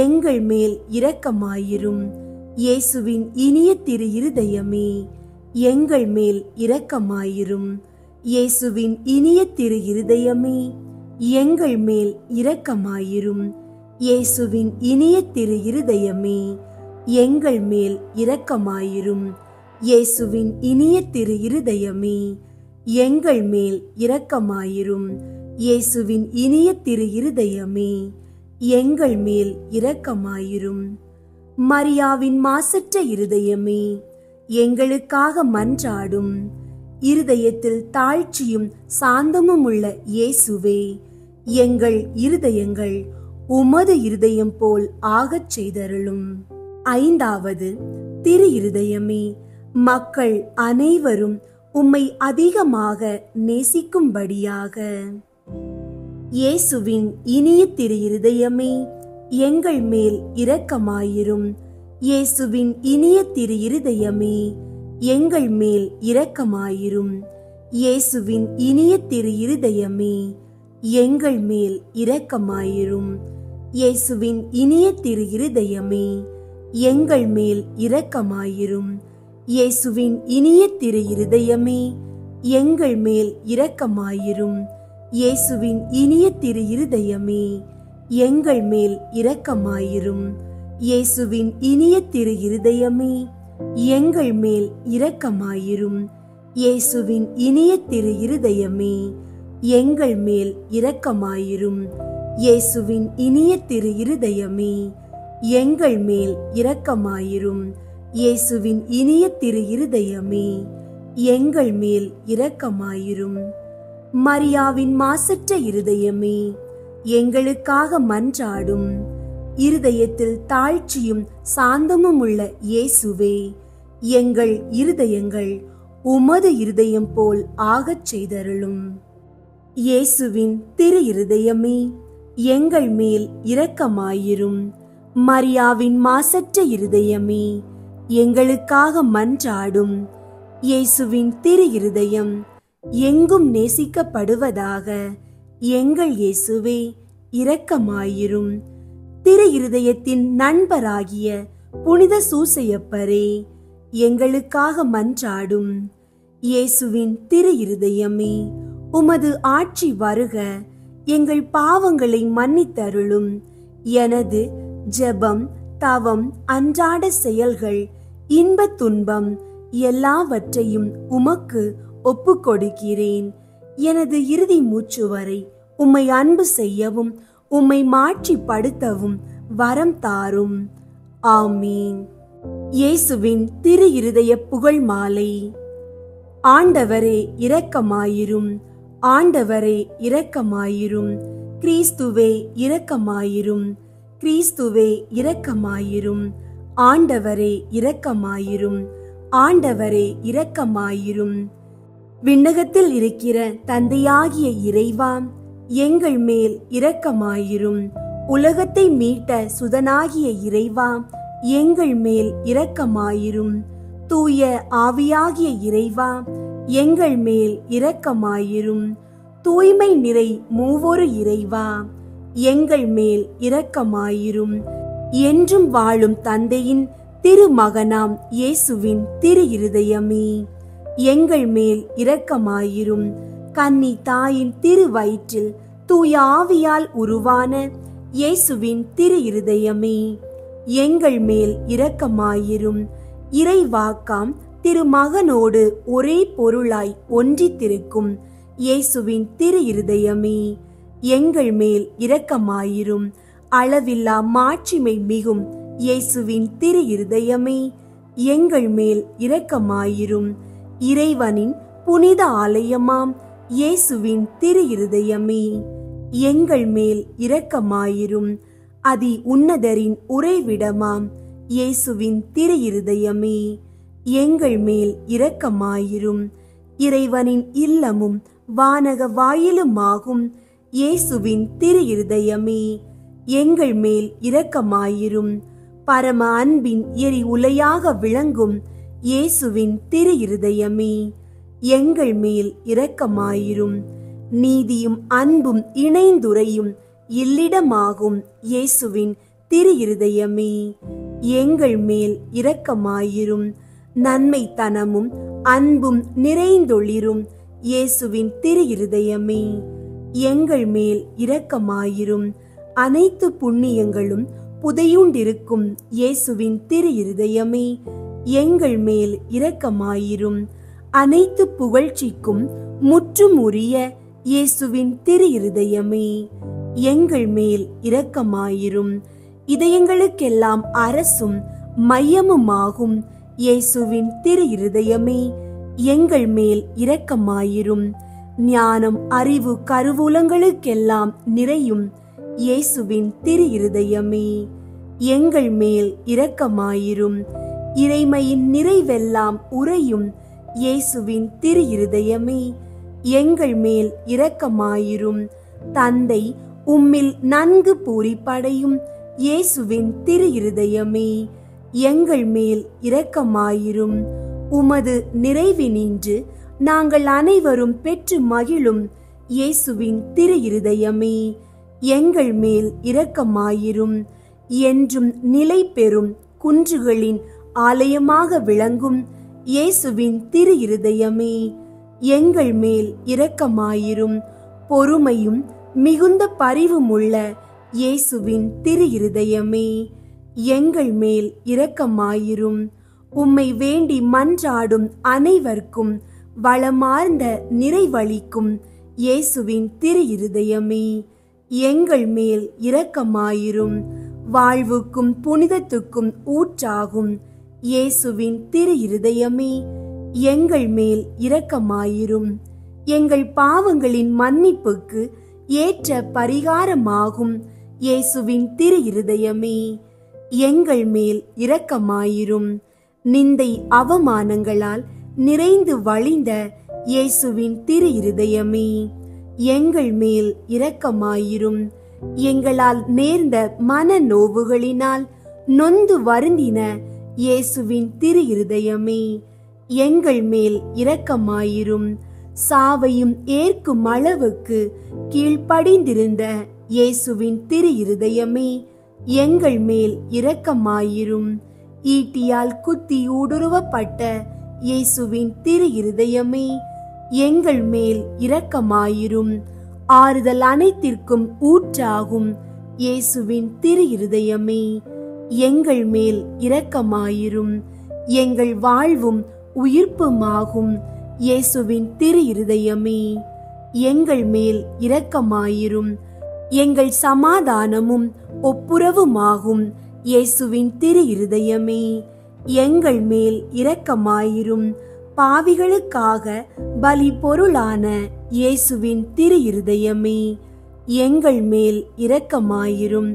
எங்கள் மேல் இரக்கமாயிரும். இயேசுவின் இனிய திரு இருதயமே, எங்கள் மேல் இரக்கமாயிரும். இயேசுவின் இனிய திரு இருதயமே, எங்கள் மேல் இரக்கமாயிரும். இயேசுவின் இனிய திரு இருதயமே, எங்கள் மேல் இரக்கமாயிரும். இயேசுவின் இனிய திரு இருதயமே, எங்கள் மேல் இரக்கமாயிரும். இயேசுவின் இனிய திரு இருதயமே, எங்கள் மேல் இரக்கமாயிரும். மரியாவின் மாசற்ற இருதயமே, எங்களுக்காக மன்றாடும். இருதயத்தில் தாழ்ச்சியும் சாந்தமும் உள்ள இயேசுவே, எங்கள் இருதயங்கள் உமது இருதயம் போல் ஆகச் செய்தருளும். ஐந்தாவது, திரு இருதயமே, மக்கள் அனைவரும் உம்மை அதிகமாக நேசிக்கும்படியாக, இயேசுவின் இனிய திரு இருதயமே, எங்கள் மேல் இரக்கமாயிரும். இயேசுவின் இனிய திரு இருதயமே, எங்கள் மேல் இரக்கமாயிரும். இயேசுவின் இனிய திரு இருதயமே, எங்கள் மேல் இரக்கமாயிரும். இயேசுவின் இனிய திரு இருதயமே, எங்கள் மேல் இரக்கமாயிரும். இயேசுவின் இனிய திரு இருதயமே, எங்கள் மேல் இரக்கமாயிரும். இயேசுவின் இனிய திரு இருதயமே, எங்கள் மேல் இரக்கமாயிரும். இயேசுவின் இனிய திரு இருதயமே, எங்கள் மேல் இரக்கமாயிரும். இயேசுவின் இனிய திரு இருதயமே, எங்கள் மேல் இரக்கமாயிரும். இயேசுவின் இனிய திரு இருதயமே, எங்கள் மேல் இரக்கமாயிரும். இயேசுவின் இனிய திரு இருதயமே, எங்கள் மேல் இரக்கமாயிரும். மரியாவின் மாசற்ற இருதயமே, எங்களுக்காக மன்றாடும். இருதயத்தில் தாழ்ச்சியும் சாந்தமும் உள்ள இயேசுவே, எங்கள் இருதயங்கள் உமது இருதயம் போல் ஆகச் செய்தருளும். இயேசுவின் திரு இருதயமே, எங்கள் மேல் இரக்கமாயிரும். மரியாவின் மாசற்ற இருதயமே, எங்களுக்காக மன்றாடும். இயேசுவின் திரு இருதயம் எங்கும் நேசிக்கப்படுவதாக. எங்கள் இயேசுவே, இரக்கமாயிரும். திரு இருதயத்தின் நண்பராகிய புனித சூசையப்பரே, எங்களுக்காக மன்றாடும். இயேசுவின் திரு இருதயமே, உமது ஆட்சி வருக. எங்கள் பாவங்களை மன்னித்தருளும். எனது ஜெபம், தவம், அன்றாட செயல்கள், இன்ப துன்பம் எல்லாவற்றையும் உமக்கு ஒப்புக் கொடுக்கிறேன். எனது இறுதி மூச்சு வரை உம்மை அன்பு செய்யவும் உம்மை மாட்சிப்படுத்தவும் வரம் தாரும். ஆமீன். இயேசுவின் திரு இருதய புகழ் மாலை. ஆண்டவரே இரக்கமாயிரும். ஆண்டவரே இரக்கமாயிரும். கிறிஸ்துவே இரக்கமாயிரும். கிறிஸ்துவே இரக்கமாயிரும். ஆண்டவரே இரக்கமாயிரும். ஆண்டவரே இரக்கமாயிரும். விண்ணகத்தில் இருக்கிற தந்தையாகிய இறைவா, எங்கள் மேல் இரக்கமாயிரும். உலகத்தை மீட்ட சுதனாகிய இறைவா, எங்கள் மேல் இரக்கமாயிரும். தூய ஆவியாகிய இறைவா, எங்கள் மேல் இரக்கமாயிரும். தூய்மை நிறை மூவொரு இறைவா, எங்கள் மேல் இரக்கமாயிரும். என்றும் வாழும் தந்தையின் திருமகனாம் இயேசுவின் திரு இருதயமே, எங்கள் மேல் இரக்கமாயிரும். கன்னி தாயின் திரு வயிற்றில் தூய ஆவியால் உருவான இயேசுவின் திரு இருதயமே, எங்கள் மேல் இரக்கமாயிரும். இறைவாக்காம் திருமகனோடு ஒரே பொருளாய் ஒன்றித்திருக்கும் இயேசுவின் திரு இருதயமே, எங்கள் மேல் இரக்கமாயிரும். அளவில்லா மாட்சிமை மிகும் இயேசுவின் திரு இருதயமே, எங்கள் மேல் இரக்கமாயிரும். இறைவனின் புனித ஆலயமாம் இயேசுவின் திரு இருதயமே, எங்கள் மேல் இரக்கமாயிரும். அதி உன்னதரின் உறைவிடமாம் இயேசுவின் திரு இருதயமே, எங்கள் மேல் இரக்கமாயிரும். இறைவனின் இல்லமும் வானக வாயிலுமாகும் இயேசுவின் திரு இருதயமே, எங்கள் மேல் இரக்கமாயிரும். பரம அன்பின் எரி உலையாக விளங்கும் இயேசுவின் திரு இருதயமே, எங்கள் மேல் இரக்கமாயிரும். நீதியும் அன்பும் இணைந்துரையும் இல்லிடமாகும் இயேசுவின் திரு இருதயமே, எங்கள் மேல் இரக்கமாயிரும். நன்மைத்தனமும் அன்பும் நிறைந்தொளிரும் இயேசுவின் திரு இருதயமே, எங்கள் மேல் இரக்கமாயிரும். அனைத்து புண்ணியங்களும் புதையுண்டிருக்கும் இயேசுவின் திரு இருதயமே, எங்கள் மேல் இரக்கமாயிரும். அனைத்து புகழ்ச்சிக்கும் முற்றும் உரிய இயேசுவின் திரு இருதயமே, எங்கள் மேல் இரக்கமாயிரும். இதயங்களுக்கெல்லாம் அரசும் மையமுமாகும் இயேசுவின் திரு இருதயமே, எங்கள் மேல் இரக்கமாயிரும். ஞானம் அறிவு கருவூலங்களுக்கெல்லாம் நிறையும் இயேசுவின் திரு இருதயமே, எங்கள் மேல் இரக்கமாயிரும். இறைமையின் நிறைவெல்லாம் உறையும் இயேசுவின் திரு இருதயமே, எங்கள் மேல் இரக்கமாயிரும். தந்தை உம்மில் நன்கு பூரிப்படையும் இயேசுவின் திரு இருதயமே, எங்கள் மேல் இரக்கமாயிரும். உமது நிறைவினின்று நாங்கள் அனைவரும் பெற்று மகிழும் இயேசுவின் திரு இருதயமே, எங்கள் மேல் இரக்கமாயிரும். என்றும் நிலை பெறும் குன்றுகளின் ஆலயமாக விளங்கும் இயேசுவின் திரு இருதயமே, எங்கள் மேல் இரக்கமாயிரும். பொறுமையும் மிகுந்த பரிவுமுள்ள இயேசுவின் திரு இருதயமே, எங்கள் மேல் இரக்கமாயிரும். உம்மை வேண்டி மன்றாடும் அனைவருக்கும் வளமார்ந்த நிறைவளிக்கும் இயேசுவின் திரு இருதயமே, எங்கள் மேல் இரக்கமாயிரும். வாழ்வுக்கும் புனிதத்துக்கும் ஊற்றாகும் இயேசுவின் திரு இருதயமே, எங்கள் மேல் இரக்கமாயிரும். எங்கள் பாவங்களின் மன்னிப்புக்கு ஏற்ற பரிகாரமாகும் இயேசுவின் திரு இருதயமே, எங்கள் மேல் இரக்கமாயிரும். நிந்தை அவமானங்களால் நிறைந்து வழிந்த இயேசுவின் திரு இருதயமே, எங்கள் மேல் இரக்கமாயிரும். எங்களால் நேர்ந்த மன நோவுகளினால் நொந்து வருந்தின இயேசுவின் திரு இருதயமே, எங்கள் மேல் இரக்கமாயிரும். சாவையும் ஏற்கும் அளவுக்கு கீழ்ப்படிந்திருந்த இயேசுவின் திரு இருதயமே, எங்கள் மேல் இரக்கமாயிரும். ஈட்டியால் குத்தி ஊடுருவப்பட்ட இயேசுவின் திரு இருதயமே, எங்கள் மேல் இரக்கமாயிரும். ஆறுதல் அனைத்திற்கும் ஊற்றாகும் இயேசுவின் திரு இருதயமே, எங்கள் மேல் இரக்கமாயிரும். எங்கள் வாழ்வும் உயிர்ப்புமாகும் இயேசுவின் திரு இருதயமே, எங்கள் மேல் இரக்கமாயிரும். எங்கள் சமாதானமும் ஒப்புரவுமாகும் இயேசுவின் திரு இருதயமே, எங்கள் மேல் இரக்கமாயிரும். பாவிகளுக்காக பலி பொருளான இயேசுவின் திரு இருதயமே, எங்கள் மேல் இரக்கமாயிரும்.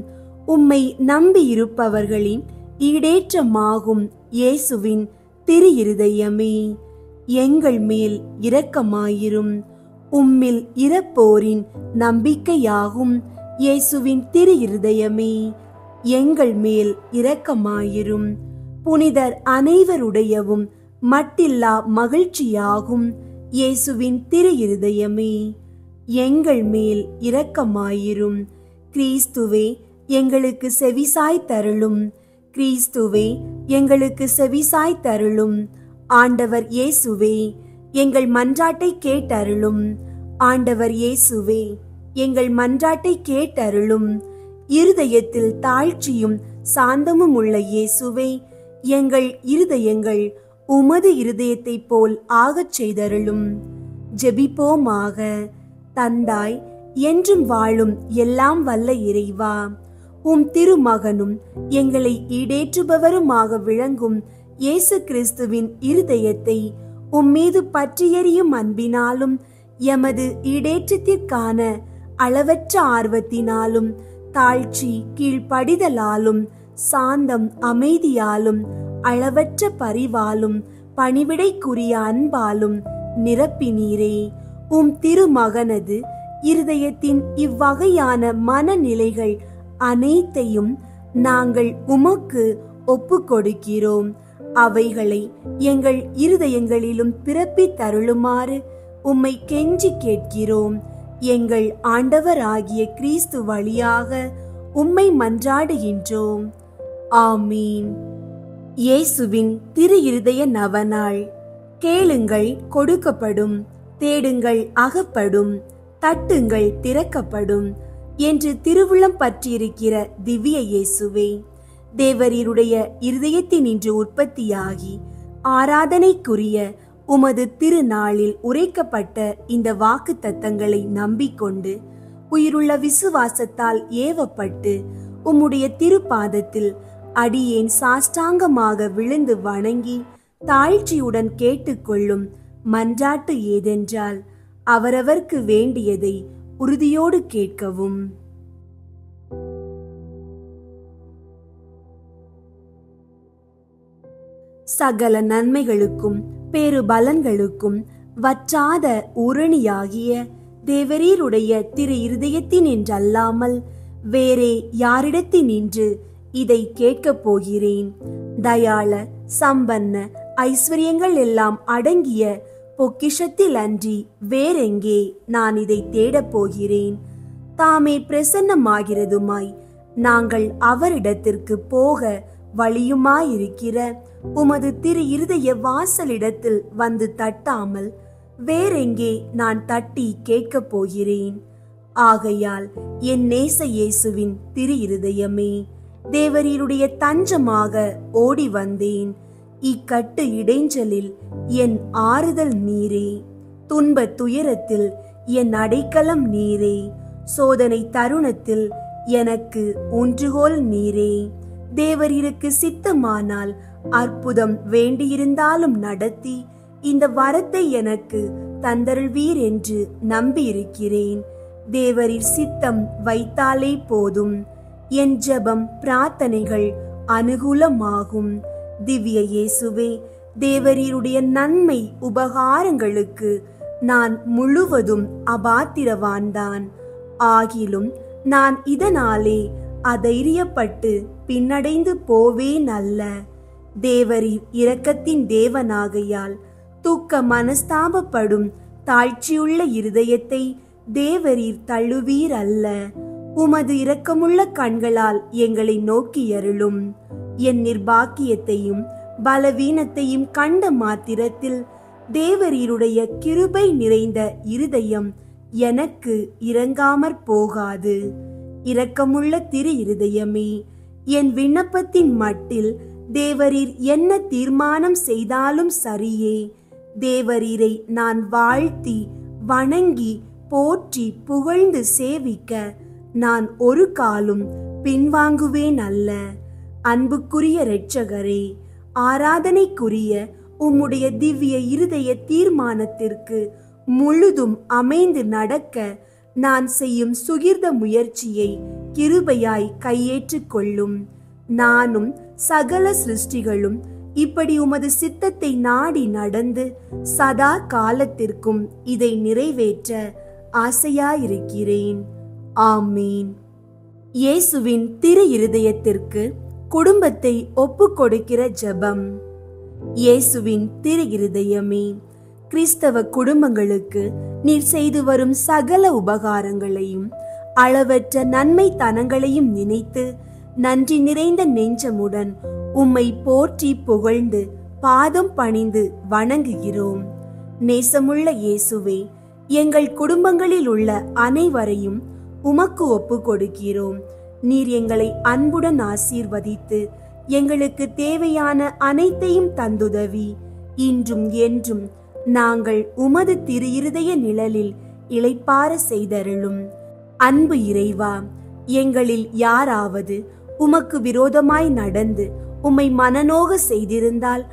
உம்மை நம்பியிருப்பவர்களின் ஈடேற்றமாகும் இயேசுவின் திரு இருதயமே, எங்கள் மேல் இரக்கமாயிரும். உம்மில் இறப்போரின் நம்பிக்கையாகும் இயேசுவின் திரு இருதயமே, எங்கள் மேல் இரக்கமாயிரும். புனிதர் அனைவருடையவும் மட்டில்லா மகிழ்ச்சியாகும் இயேசுவின் திரு இருதயமே, எங்கள் மேல் இரக்கமாயிரும். கிறிஸ்துவே, எங்களுக்கு செவிசாய் தருளும். கிறிஸ்துவே, எங்களுக்கு செவிசாய் தருளும். ஆண்டவர் இயேசுவே, எங்கள் மன்றாட்டை கேட்டருளும். ஆண்டவர் இயேசுவே, எங்கள் மன்றாட்டை கேட்டருளும். இருதயத்தில் தாழ்ச்சியும் சாந்தமும் உள்ள இயேசுவே, எங்கள் இருதயங்கள் உமது இருதயத்தை போல் ஆகச் செய்தருளும். ஜெபிப்போமாக. தந்தாய், என்றும் வாழும் எல்லாம் வல்ல இறைவா, உம் திருமகனும் எங்களை ஈடேற்றுபவருமாக விளங்கும் இயேசு கிறிஸ்துவின் இருதயத்தை உம்மீது பற்றியெறியும் அன்பினாலும் எமது ஈடேற்றத்திற்கான அளவற்ற ஆர்வத்தினாலும் தாழ்ச்சி கீழ்ப்படிதலாலும் சாந்தம் அமைதியாலும் அளவற்ற பரிவாலும் பணிவிடைக்குரிய அன்பாலும் நிரப்பினீரே. உம் திருமகனது இருதயத்தின் இவ்வகையான மனநிலைகள் அனைத்தையும் நாங்கள் உமக்கு ஒப்பு கொடுக்கிறோம். அவைகளை எங்கள் இருதயங்களிலும் பிறப்பித்தருளுமாறு உம்மை கெஞ்சி கேட்கிறோம். எங்கள் ஆண்டவராகிய கிறிஸ்து வழியாக உம்மை மன்றாடுகின்றோம். ஆமீன். இயேசுவின் திரு இருதய நவநாள். கேளுங்கள், கொடுக்கப்படும். தேடுங்கள், அகப்படும். தட்டுங்கள், திறக்கப்படும் என்று திருவுளம் பற்றியிருக்கிற திவ்ய இயேசுவே, தேவரீருடைய இருதயத்தினின்று உற்பத்தியாகி ஆராதனைக்குரிய உமது திருநாளில் உரைக்கப்பட்ட இந்த வாக்கு தத்தங்களை நம்பிக்கொண்டு உயிருள்ள விசுவாசத்தால் ஏவப்பட்டு உம்முடைய திருப்பாதத்தில் அடியேன் சாஷ்டாங்கமாக விழுந்து வணங்கி தாழ்ச்சியுடன் கேட்டுக்கொள்ளும் மன்றாட்டு ஏதென்றால், அவரவர்க்கு வேண்டியதை உறுதியோடு கேட்கவும். சகல நன்மைகளுக்கும் பேரு பலன்களுக்கும் வற்றாத ஊரணியாகிய தேவரீருடைய திரு இருதயத்தினின்றல்லாமல் வேறே யாரிடத்தினின்று இதை கேட்கப் போகிறேன்? தயாள சம்பன்ன ஐஸ்வர்யங்கள் எல்லாம் அடங்கிய பொக்கிஷத்தில் அன்றி வேறெங்கே நான் இதை தேடப் போகிறேன்? தாமே பிரசன்னமாகிறதுமாய் நாங்கள் அவரிடத்திற்கு போக வழியுமாயிருக்கிற உமது திரு இருதய வாசலிடத்தில் வந்து தட்டாமல் வேறெங்கே நான் தட்டி கேட்கப் போகிறேன்? ஆகையால் என் நேச இயேசுவின் திரு இருதயமே, தேவரீருடைய தஞ்சமாக ஓடி வந்தேன். இக்கட்டு இடைஞ்சலில் என் ஆறுதல் நீரே, துன்ப துயரத்தில் என் அடைக்கலம் நீரே, சோதனை தருணத்தில் எனக்கு ஊன்றுகோல் நீரே. தேவரீருக்கு சித்தமானால் அற்புதம் வேண்டியிருந்தாலும் நடத்தி இந்த வரத்தை எனக்கு தந்தருள்வீர் என்று நம்பியிருக்கிறேன். தேவரீர் சித்தம் வைத்தாலே போதும். என் ஜெபம் பிரார்த்தனைகள் அனுகூலமாகும். திவ்ய இயேசுவே, தேவரீருடைய நன்மை உபகாரங்களுக்கு நான் முழுவதும் அபாத்திரவான்தான். ஆகிலும் நான் இதனாலே அதைரியப்பட்டு பின்னடைந்து போவேன் அல்ல. தேவரீர் இரக்கத்தின் தேவனாகையால் தூக்க மனஸ்தாபப்படும் தாழ்ச்சியுள்ள இருதயத்தை தேவரீர் தள்ளுவீர் அல்ல. உமது இரக்கமுள்ள கண்களால் எங்களை நோக்கியருளும். என் நிர்பாக்கியத்தையும் பலவீனத்தையும் கண்ட மாத்திரத்தில் தேவரீருடைய கிருபை நிறைந்த இருதயம் எனக்கு இரங்காமற் போகாது. இரக்கமுள்ள திரு இருதயமே, என் விண்ணப்பத்தின் மட்டில் தேவரீர் என்ன தீர்மானம் செய்தாலும் சரியே. தேவரீரை நான் வாழ்த்தி வணங்கி போற்றி புகழ்ந்து சேவிக்க நான் ஒரு காலும் பின்வாங்குவேன் அல்ல. அன்புக்குரிய இரட்சகரே, ஆராதனைக்குரிய உம்முடைய திவ்ய இருதய தீர்மானத்திற்கு முழுதும் அமைந்து நடக்க நான் செய்யும் சுகிர்த முயற்சியை கிருபையாய் கையேற்றுக் கொள்ளும். நானும் சகல சிருஷ்டிகளும் இப்படி உமது சித்தத்தை நாடி நடந்து சதா காலத்திற்கும் இதை நிறைவேற்ற ஆசையாயிருக்கிறேன். ஆமீன். இயேசுவின் திரு இருதயத்திற்கு குடும்பத்தை ஒப்பு கொடுக்கிற ஜெபம். இயேசுவின் திரு இருதயமே, கிறிஸ்தவ குடும்பங்களுக்கு நீர் செய்து வரும் சகல உபகாரங்களையும் அளவற்ற நன்மை தனங்களையும் நினைத்து நன்றி நிறைந்த நெஞ்சமுடன் உம்மை போற்றி புகழ்ந்து பாதம் பணிந்து வணங்குகிறோம். நேசமுள்ள இயேசுவே, எங்கள் குடும்பங்களில் உள்ள அனைவரையும் உமக்கு ஒப்பு கொடுக்கிறோம். நீர் எங்களை அன்புடன் ஆசீர்வதித்து எங்களுக்கு தேவையான அனைத்தையும் தந்துதவி இன்றும் என்றும் நாங்கள் உமது திரு இருதய நிழலில் இளைப்பார செய்தருளும். அன்பு இறைவா, எங்களில் யாராவது உமக்கு விரோதமாய் நடந்து உம்மை மனநோக செய்திருந்தால்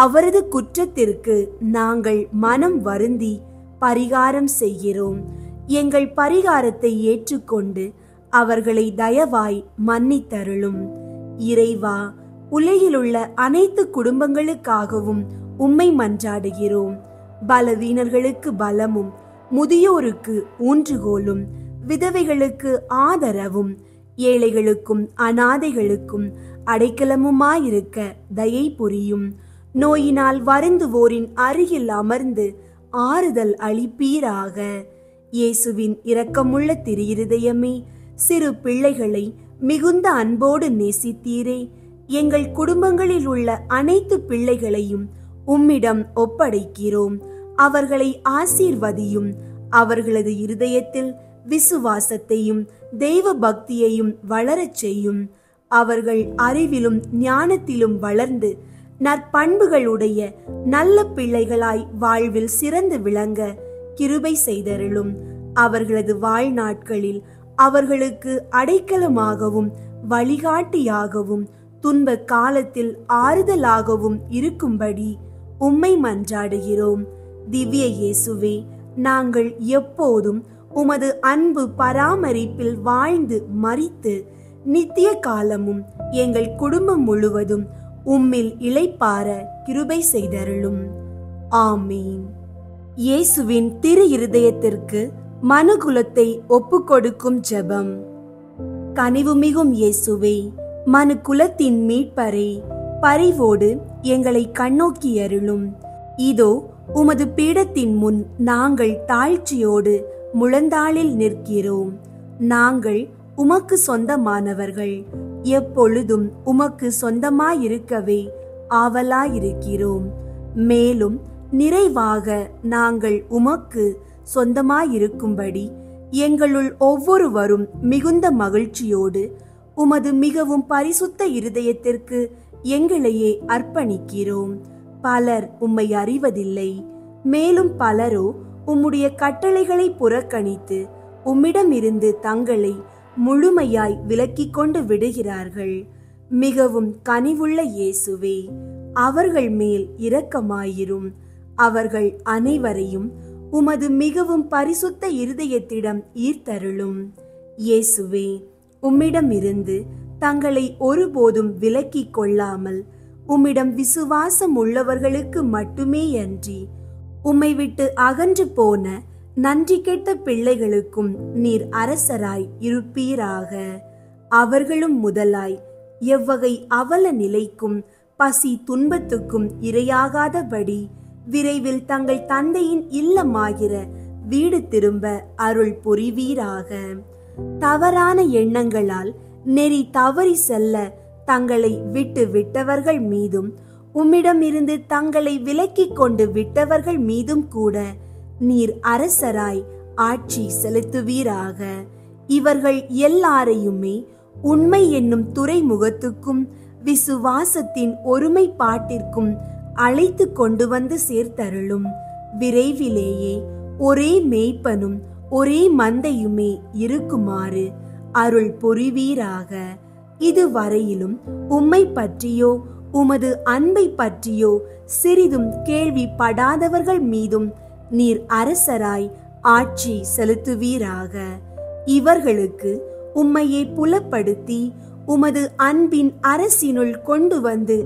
அவரது குற்றத்திற்கு நாங்கள் மனம் வருந்தி பரிகாரம் செய்கிறோம். எங்கள் பரிகாரத்தை ஏற்றுக்கொண்டு அவர்களை தயவாய் மன்னித்தருளும். இறைவா, உலகிலுள்ள அனைத்து குடும்பங்களுக்காகவும் உம்மை மன்றாடுகிறோம். பலவீனர்களுக்கு பலமும், முதியோருக்கு ஊன்றுகோலும், விதவைகளுக்கு ஆதரவும், ஏழைகளுக்கும் அனாதைகளுக்கும் அடைக்கலமுமாயிருக்க தயை புரியும். நோயினால் வருந்துவோரின் அருகில் அமர்ந்து ஆறுதல் அளிப்பீராக. இயேசுவின் இரக்கமுள்ள திரு இருதயமே, சிறு பிள்ளைகளை மிகுந்த அன்போடு நேசித்தீரே. எங்கள் குடும்பங்களில் உள்ள அனைத்து பிள்ளைகளையும் உம்மிடம் ஒப்படைக்கிறோம். அவர்களை ஆசீர்வதியும். அவர்களது இருதயத்தில் விசுவாசத்தையும் தெய்வ பக்தியையும் வளரச் செய்யும். அவர்கள் அறிவிலும் ஞானத்திலும் வளர்ந்து நற்பண்புகளுடைய நல்ல பிள்ளைகளாய் வாழ்வில் சிறந்து விளங்க கிருபை செய்தருளும். அவர்களது வாழ்நாட்களில் அவர்களுக்கு அடைக்கலமாகவும் வழிகாட்டியாகவும் துன்ப காலத்தில் ஆறுதலாகவும் இருக்கும்படி உம்மை மன்றாடுகிறோம். திவ்ய இயேசுவே, நாங்கள் எப்போதும் உமது அன்பு பராமரிப்பில் வாழ்ந்து மரித்து நித்திய காலமும் எங்கள் குடும்பம் முழுவதும் உம்மில் இளைப்பார கிருபை செய்தருளும். ஆமீன். இயேசுவின் திரு இருதயத்திற்கு மனுகுலத்தை ஒப்புக்கொடுக்கும் ஜெபம். கனிவுமிகும் இயேசுவே, மனு குலத்தின் மீட்பரே, பரிவோடு எங்களை கண்ணோக்கி அருளும். இதோ உமது பீடத்தின் முன் நாங்கள் தாழ்ச்சியோடு முழந்தாளில் நிற்கிறோம். நாங்கள் உமக்கு சொந்தமானவர்கள். எப்பொழுதும் உமக்கு சொந்தமாயிருக்கவே ஆவலாயிருக்கிறோம். மேலும் நிறைவாக நாங்கள் உமக்கு சொந்தமாயிருக்கும்படி எங்களுள் ஒவ்வொருவரும் மிகுந்த மகிழ்ச்சியோடு உமது மிகவும் பரிசுத்த இருதயத்திற்கு எங்களையே அர்ப்பணிக்கிறோம். பலர் உம்மை அறிவதில்லை. மேலும் பலரோ உம்முடைய கட்டளைகளை புறக்கணித்து உம்மிடமிருந்து தங்களை முழுமையாய் விலக்கிக் கொண்டு விடுகிறார்கள். மிகவும் கனிவுள்ள இயேசுவே, அவர்கள் மேல் இரக்கமாயிரும். அவர்கள் அனைவரையும் உமது மிகவும் பரிசுத்த இருதயத்திடம் ஈர்த்தருளும். இயேசுவே, உம்மிடமிருந்து தங்களை ஒருபோதும் விலக்கிக் கொள்ளாமல் உம்மிடம் விசுவாசம் உள்ளவர்களுக்கு மட்டுமே அன்றி உம்மை விட்டு அகன்று போன நன்றி கெட்ட பிள்ளைகளுக்கும் நீர் அரசராய் இருப்பீராக. அவர்களும் முதலாய் எவ்வகை அவல நிலைக்கும் பசி துன்பத்துக்கும் இரையாகாதபடி விரைவில் தங்கள் தந்தையின் இல்லமாகிற வீடு திரும்ப அருள் புரிவீராக. தவறான எண்ணங்களால் நெறி தவறி செல்ல தங்களை விட்டு விட்டவர்கள் மீதும் உம்மிடமிருந்து தங்களை விலக்கிக் கொண்டு விட்டவர்கள் மீதும் கூட நீர் அரசராய் ஆட்சி செலுத்துவீராக. இவர்கள் எல்லாரையுமே உண்மை என்னும் துறைமுகத்துக்கும் விசுவாசத்தின் ஒருமைப்பாட்டிற்கும் அழைத்து கொண்டு வந்து சேர்த்தருளும். விரைவிலேயே ஒரே மேய்ப்பனும் ஒரே மந்தையுமே இருக்குமாறு அருள் புரிவீராக. இதுவரையிலும் உம்மை பற்றியோ உமது அன்பை பற்றியோ சிறிதும் கேள்விப்படாதவர்கள் மீதும் நீர் அரசராய் ஆட்சி செலுத்துவீராக. இவர்களுக்கு உம்மையை புலப்படுத்தி உமது அன்பின் அரசினுள் கொண்டு வந்து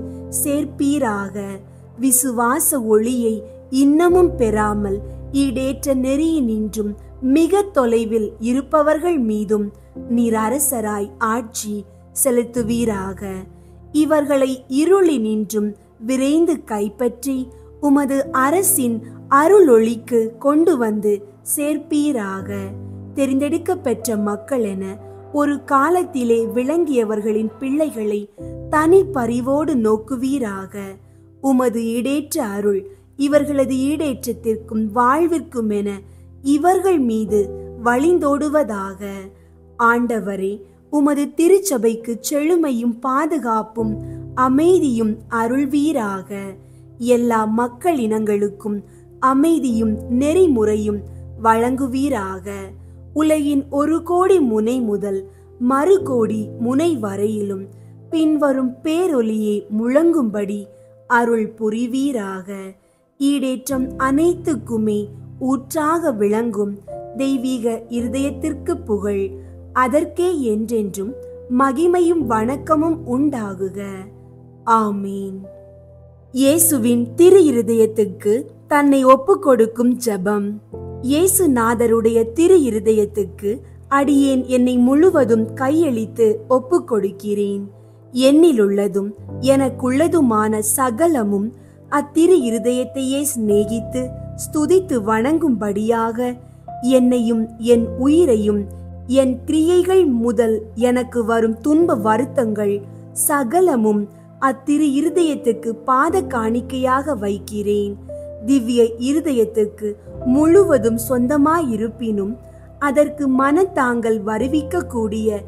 சேர்ப்பீராக. விசுவாச ஒளியை இன்னமும் பெறாமல் ஈடேற்ற நெறியினின்றும் மிக தொலைவில் இருப்பவர்கள் மீதும் நீர் அரசராய் ஆட்சி செலுத்துவீராக. இவர்களை இருளினின்றும் விரைந்து கைப்பற்றி உமது அரசின் அருளொளிக்கு கொண்டு வந்து சேர்ப்பீராக. தெரிந்தெடுக்கப்பெற்ற மக்கள் என ஒரு காலத்திலே விளங்கியவர்களின் பிள்ளைகளை தனி பரிவோடு நோக்குவீராக. உமது ஈடேற்ற அருள் இவர்களது ஈடேற்றத்திற்கும் வாழ்விற்கும் என இவர்கள் மீது வழிந்தோடுவதாக. ஆண்டவரே, உமது திருச்சபைக்கு செழுமையும் பாதுகாப்பும் அமைதியும் அருள்வீராக. எல்லா மக்கள் இனங்களுக்கும் அமைதியும் நெறிமுறையும் வழங்குவீராக. உலகின் 1 கோடி முனை முதல் 1 கோடி முனை வரையிலும் பின்வரும் பேரொலியை முழங்கும்படி அருள் புரிவீராக. ஈடேற்றம் அனைத்துக்குமே ஊற்றாக விளங்கும் தெய்வீக இருதயத்திற்கு புகழ். அதற்கே என்றென்றும் மகிமையும் வணக்கமும் உண்டாகுக. ஆமீன். இயேசுவின் திரு இருதயத்துக்கு தன்னை ஒப்புக் கொடுக்கும் ஜெபம். இயேசுநாதருடைய திரு இருதயத்துக்கு அடியேன் என்னை முழுவதும் கையளித்து ஒப்புக் கொடுக்கிறேன். என்னிலுள்ளதும் எனக்குள்ளதுமான சகலமும் அத்திரு இருதயத்தையே சிநேகித்து ஸ்துதித்து வணங்கும்படியாக என்னையும் என் உயிரையும் என் கிரியைகள் முதல் எனக்கு வரும் துன்ப வருத்தங்கள் சகலமும் அத்திரு இருதயத்துக்கு பாத காணிக்கையாக வைக்கிறேன். திவ்ய இருதயத்துக்கு முழுவதும் சொந்தமாயிருப்பினும் அதற்கு மனத்தாங்கள் வருவிக்க கூடிய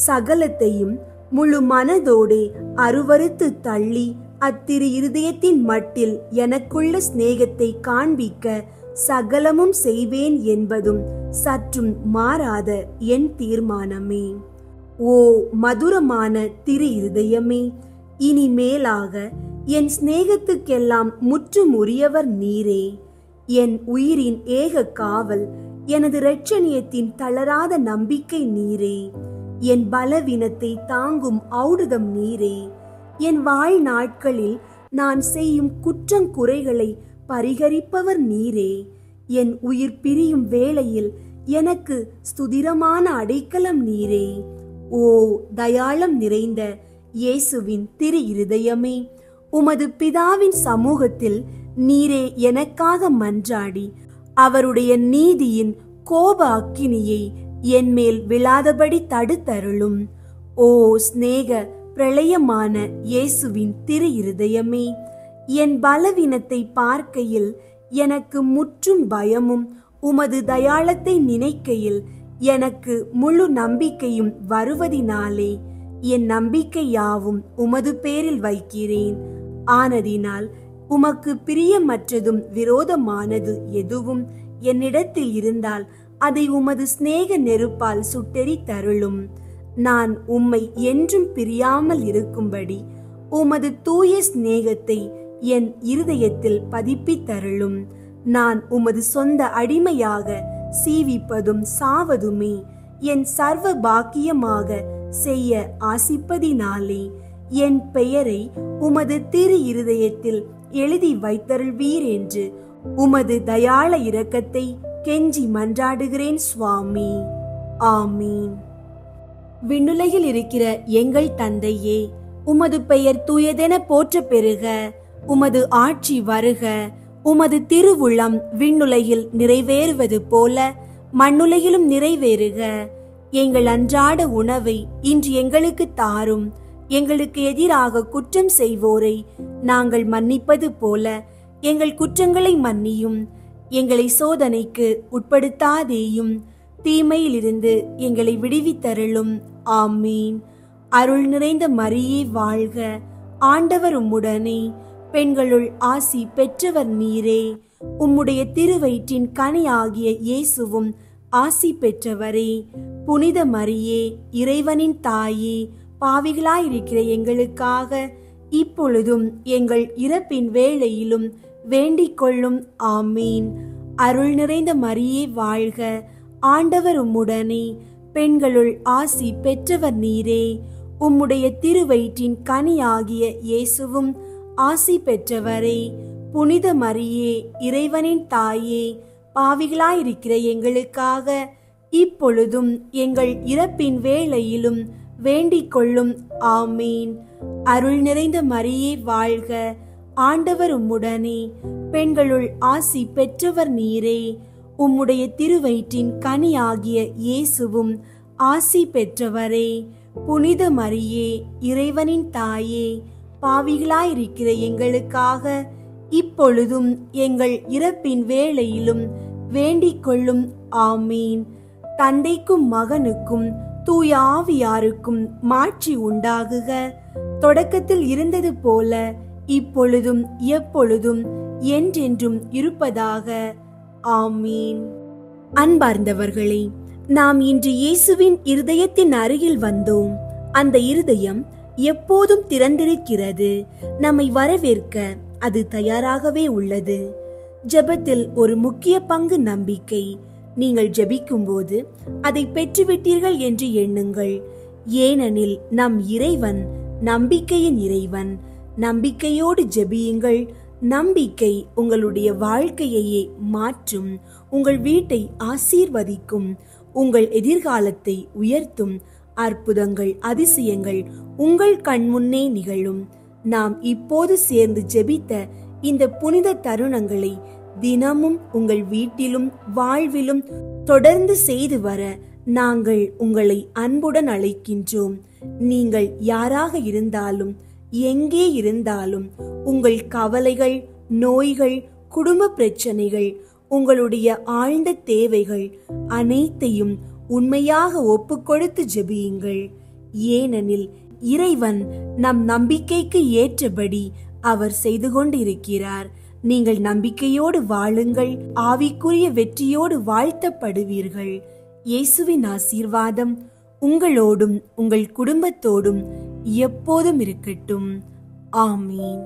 சகலத்தையும் முழு மனதோடு அருவருத்து தள்ளி அத்திரு இருதயத்தின் மட்டில் எனக்குள்ள சிநேகத்தை காண்பிக்க சகலமும் செய்வேன் என்பதும் சற்றும் மாறாத என் தீர்மானமே. ஓ மதுரமான திரு இருதயமே, இனிமேலாக என் சிநேகத்துக்கெல்லாம் முற்றும் உரியவர் நீரே. என் உயிரின் ஏக காவல், எனது இரட்சணியத்தின் தளராத நம்பிக்கை நீரே. என் பலவீனத்தை தாங்கும் ஔடதம் நீரே. என் வாழ்நாட்களில் நான் செய்யும் குற்றங்குறைகளை பரிகரிப்பவர் நீரே. என் உயிர் பிரியும் வேளையில் எனக்கு ஸ்துதிரமான அடைக்கலம் நீரே. ஓ தயாளம் நிறைந்த இயேசுவின் திரு இருதயமே, உமது பிதாவின் சமூகத்தில் நீரே எனக்காக மன்றாடி அவருடைய நீதியின் கோப அக்கினியை என் மேல் விழாதபடி தடுத்தருளும். ஓ சிநேக பிரளயமான இயேசுவின் திரு இருதயமே, என் பலவீனத்தை பார்க்கையில் எனக்கு முற்றும் பயமும் உமது தயாளத்தை நினைக்கையில் எனக்கு முழு நம்பிக்கையும் வருவதினாலே என் நம்பிக்கை யாவும் உமது பேரில் வைக்கிறேன். ஆனதினால் உமக்கு பிரியமற்றதும் விரோதமானது எதுவும் என்னிடத்தில் இருந்தால் அதை உமது சிநேக நெருப்பால் சுட்டெரித்தருளும். நான் உம்மை என்றும் பிரியாமல் இருக்கும்படி உமது தூய சிநேகத்தை என் இருதயத்தில் பதிப்பித்தருளும். நான் உமது சொந்த அடிமையாக சீவிப்பதும் சாவதுமே என் சர்வ பாக்கியமாக செய்ய ஆசிப்பதினாலே என் பெயரை உமது திரு இருதயத்தில் எழுதி வைத்தருள்வீர் என்று உமது தயாள இரக்கத்தை கெஞ்சி மன்றாடுகிறேன் சுவாமி. ஆமீன். விண்ணுலகில் இருக்கிற எங்கள் தந்தையே, உமது பெயர் தூயதென போற்ற பெறுக. உமது ஆட்சி வருக. உமது திருவுளம் விண்ணுலகில் நிறைவேறுவது போல மண்ணுலகிலும் நிறைவேறுக. எங்கள் அன்றாட உணவை இன்று எங்களுக்கு தாரும். எங்களுக்கு எதிராக குற்றம் செய்வோரை நாங்கள் மன்னிப்பது போல எங்கள் குற்றங்களை மன்னியும். எங்களை சோதனைக்கு உட்படுத்தாதேயும், தீமையிலிருந்து எங்களை விடுவித்தருளும். ஆமீன். அருள் நிறைந்த மரியே வாழ்க, ஆண்டவர் உம்முடனே, பெண்களுள் ஆசி பெற்றவர் நீரே. உம்முடைய திருவயிற்றின் கனியாகிய இயேசுவும் ஆசி பெற்றவரே. புனித மரியே, இறைவனின் தாயே, பாவிகளாயிருக்கிற எங்களுக்காக இப்பொழுதும் எங்கள் இறப்பின் வேளையிலும் வேண்டிக் கொள்ளும். ஆமீன். அருள் நிறைந்த மரியே வாழ்க, ஆண்டவர் உம்முடனே, பெண்களுள் ஆசி பெற்றவர் நீரே. உம்முடைய திருவயிற்றின் கனியாகிய இயேசுவும் ஆசி பெற்றவரே. புனித மரியே, இறைவனின் தாயே, பாவிகளாயிருக்கிற எங்களுக்காக இப்பொழுதும் எங்கள் இறப்பின் வேளையிலும் வேண்டிக் கொள்ளும். ஆமீன். அருள் நிறைந்த மரியே வாழ்க, ஆண்டவர் உம்முடனே, பெண்களுள் ஆசி பெற்றவர் நீரே. உம்முடைய திருவயிற்றின் கனியாகிய இயேசுவும் ஆசி பெற்றவரே. புனித மரியே, இறைவனின் தாயே, பாவிகளாயிருக்கிற எங்களுக்காக இப்பொழுதும் எங்கள் இறப்பின் வேளையிலும் வேண்டிக் கொள்ளும். ஆமீன். தந்தைக்கும் மகனுக்கும் தூய ஆவியாருக்கும் மாட்சி உண்டாகுக. தொடக்கத்தில் இருந்தது போல இப்பொழுதும் எப்பொழுதும் என்றென்றும் இருப்பதாக. ஆமீன். அன்பார்ந்தவர்களே, நாம் இன்று இயேசுவின் இருதயத்தின் அருகில் வந்தோம். அந்த இருதயம் எப்போதும் திறந்திருக்கிறது. நம்மை வரவேற்க அது தயாராகவே உள்ளது. ஜெபத்தில் ஒரு முக்கிய பங்கு நம்பிக்கை. நீங்கள் ஜெபிக்கும் போது அதை பெற்றுவிட்டீர்கள் என்று எண்ணுங்கள். ஏனெனில் நம் இறைவன் நம்பிக்கையின் இறைவன். நம்பிக்கையோடு ஜெபியுங்கள். நம்பிக்கை உங்களுடைய வாழ்க்கையையே மாற்றும், உங்கள் வீட்டை ஆசீர்வதிக்கும், உங்கள் எதிர்காலத்தை உயர்த்தும். அற்புதங்கள், அதிசயங்கள் உங்கள் கண்முன்னே நிகழும். நாம் இப்போது சேர்ந்து ஜெபித்த இந்த புனித தருணங்களை தினமும் உங்கள் வீட்டிலும் வாழ்விலும் தொடர்ந்து செய்து வர நாங்கள் உங்களை அன்புடன் அழைக்கின்றோம். நீங்கள் யாராக இருந்தாலும், எங்கே இருந்தாலும், உங்கள் கவலைகள், நோய்கள், குடும்ப பிரச்சனைகள், உங்களுடைய ஆழ்ந்த தேவைகள் அனைத்தையும் உண்மையாக ஒப்புக்கொடுத்து ஜெபியுங்கள். ஏனெனில் இறைவன் நம் நம்பிக்கைக்கு ஏற்றபடி அவர் செய்து கொண்டிருக்கிறார். நீங்கள் நம்பிக்கையோடு வாழுங்கள். ஆவிக்குரிய வெற்றியோடு வாழ்த்தப்படுவீர்கள். இயேசுவின் ஆசீர்வாதம் உங்களோடும் உங்கள் குடும்பத்தோடும் எப்போதும் இருக்கட்டும். ஆமீன்.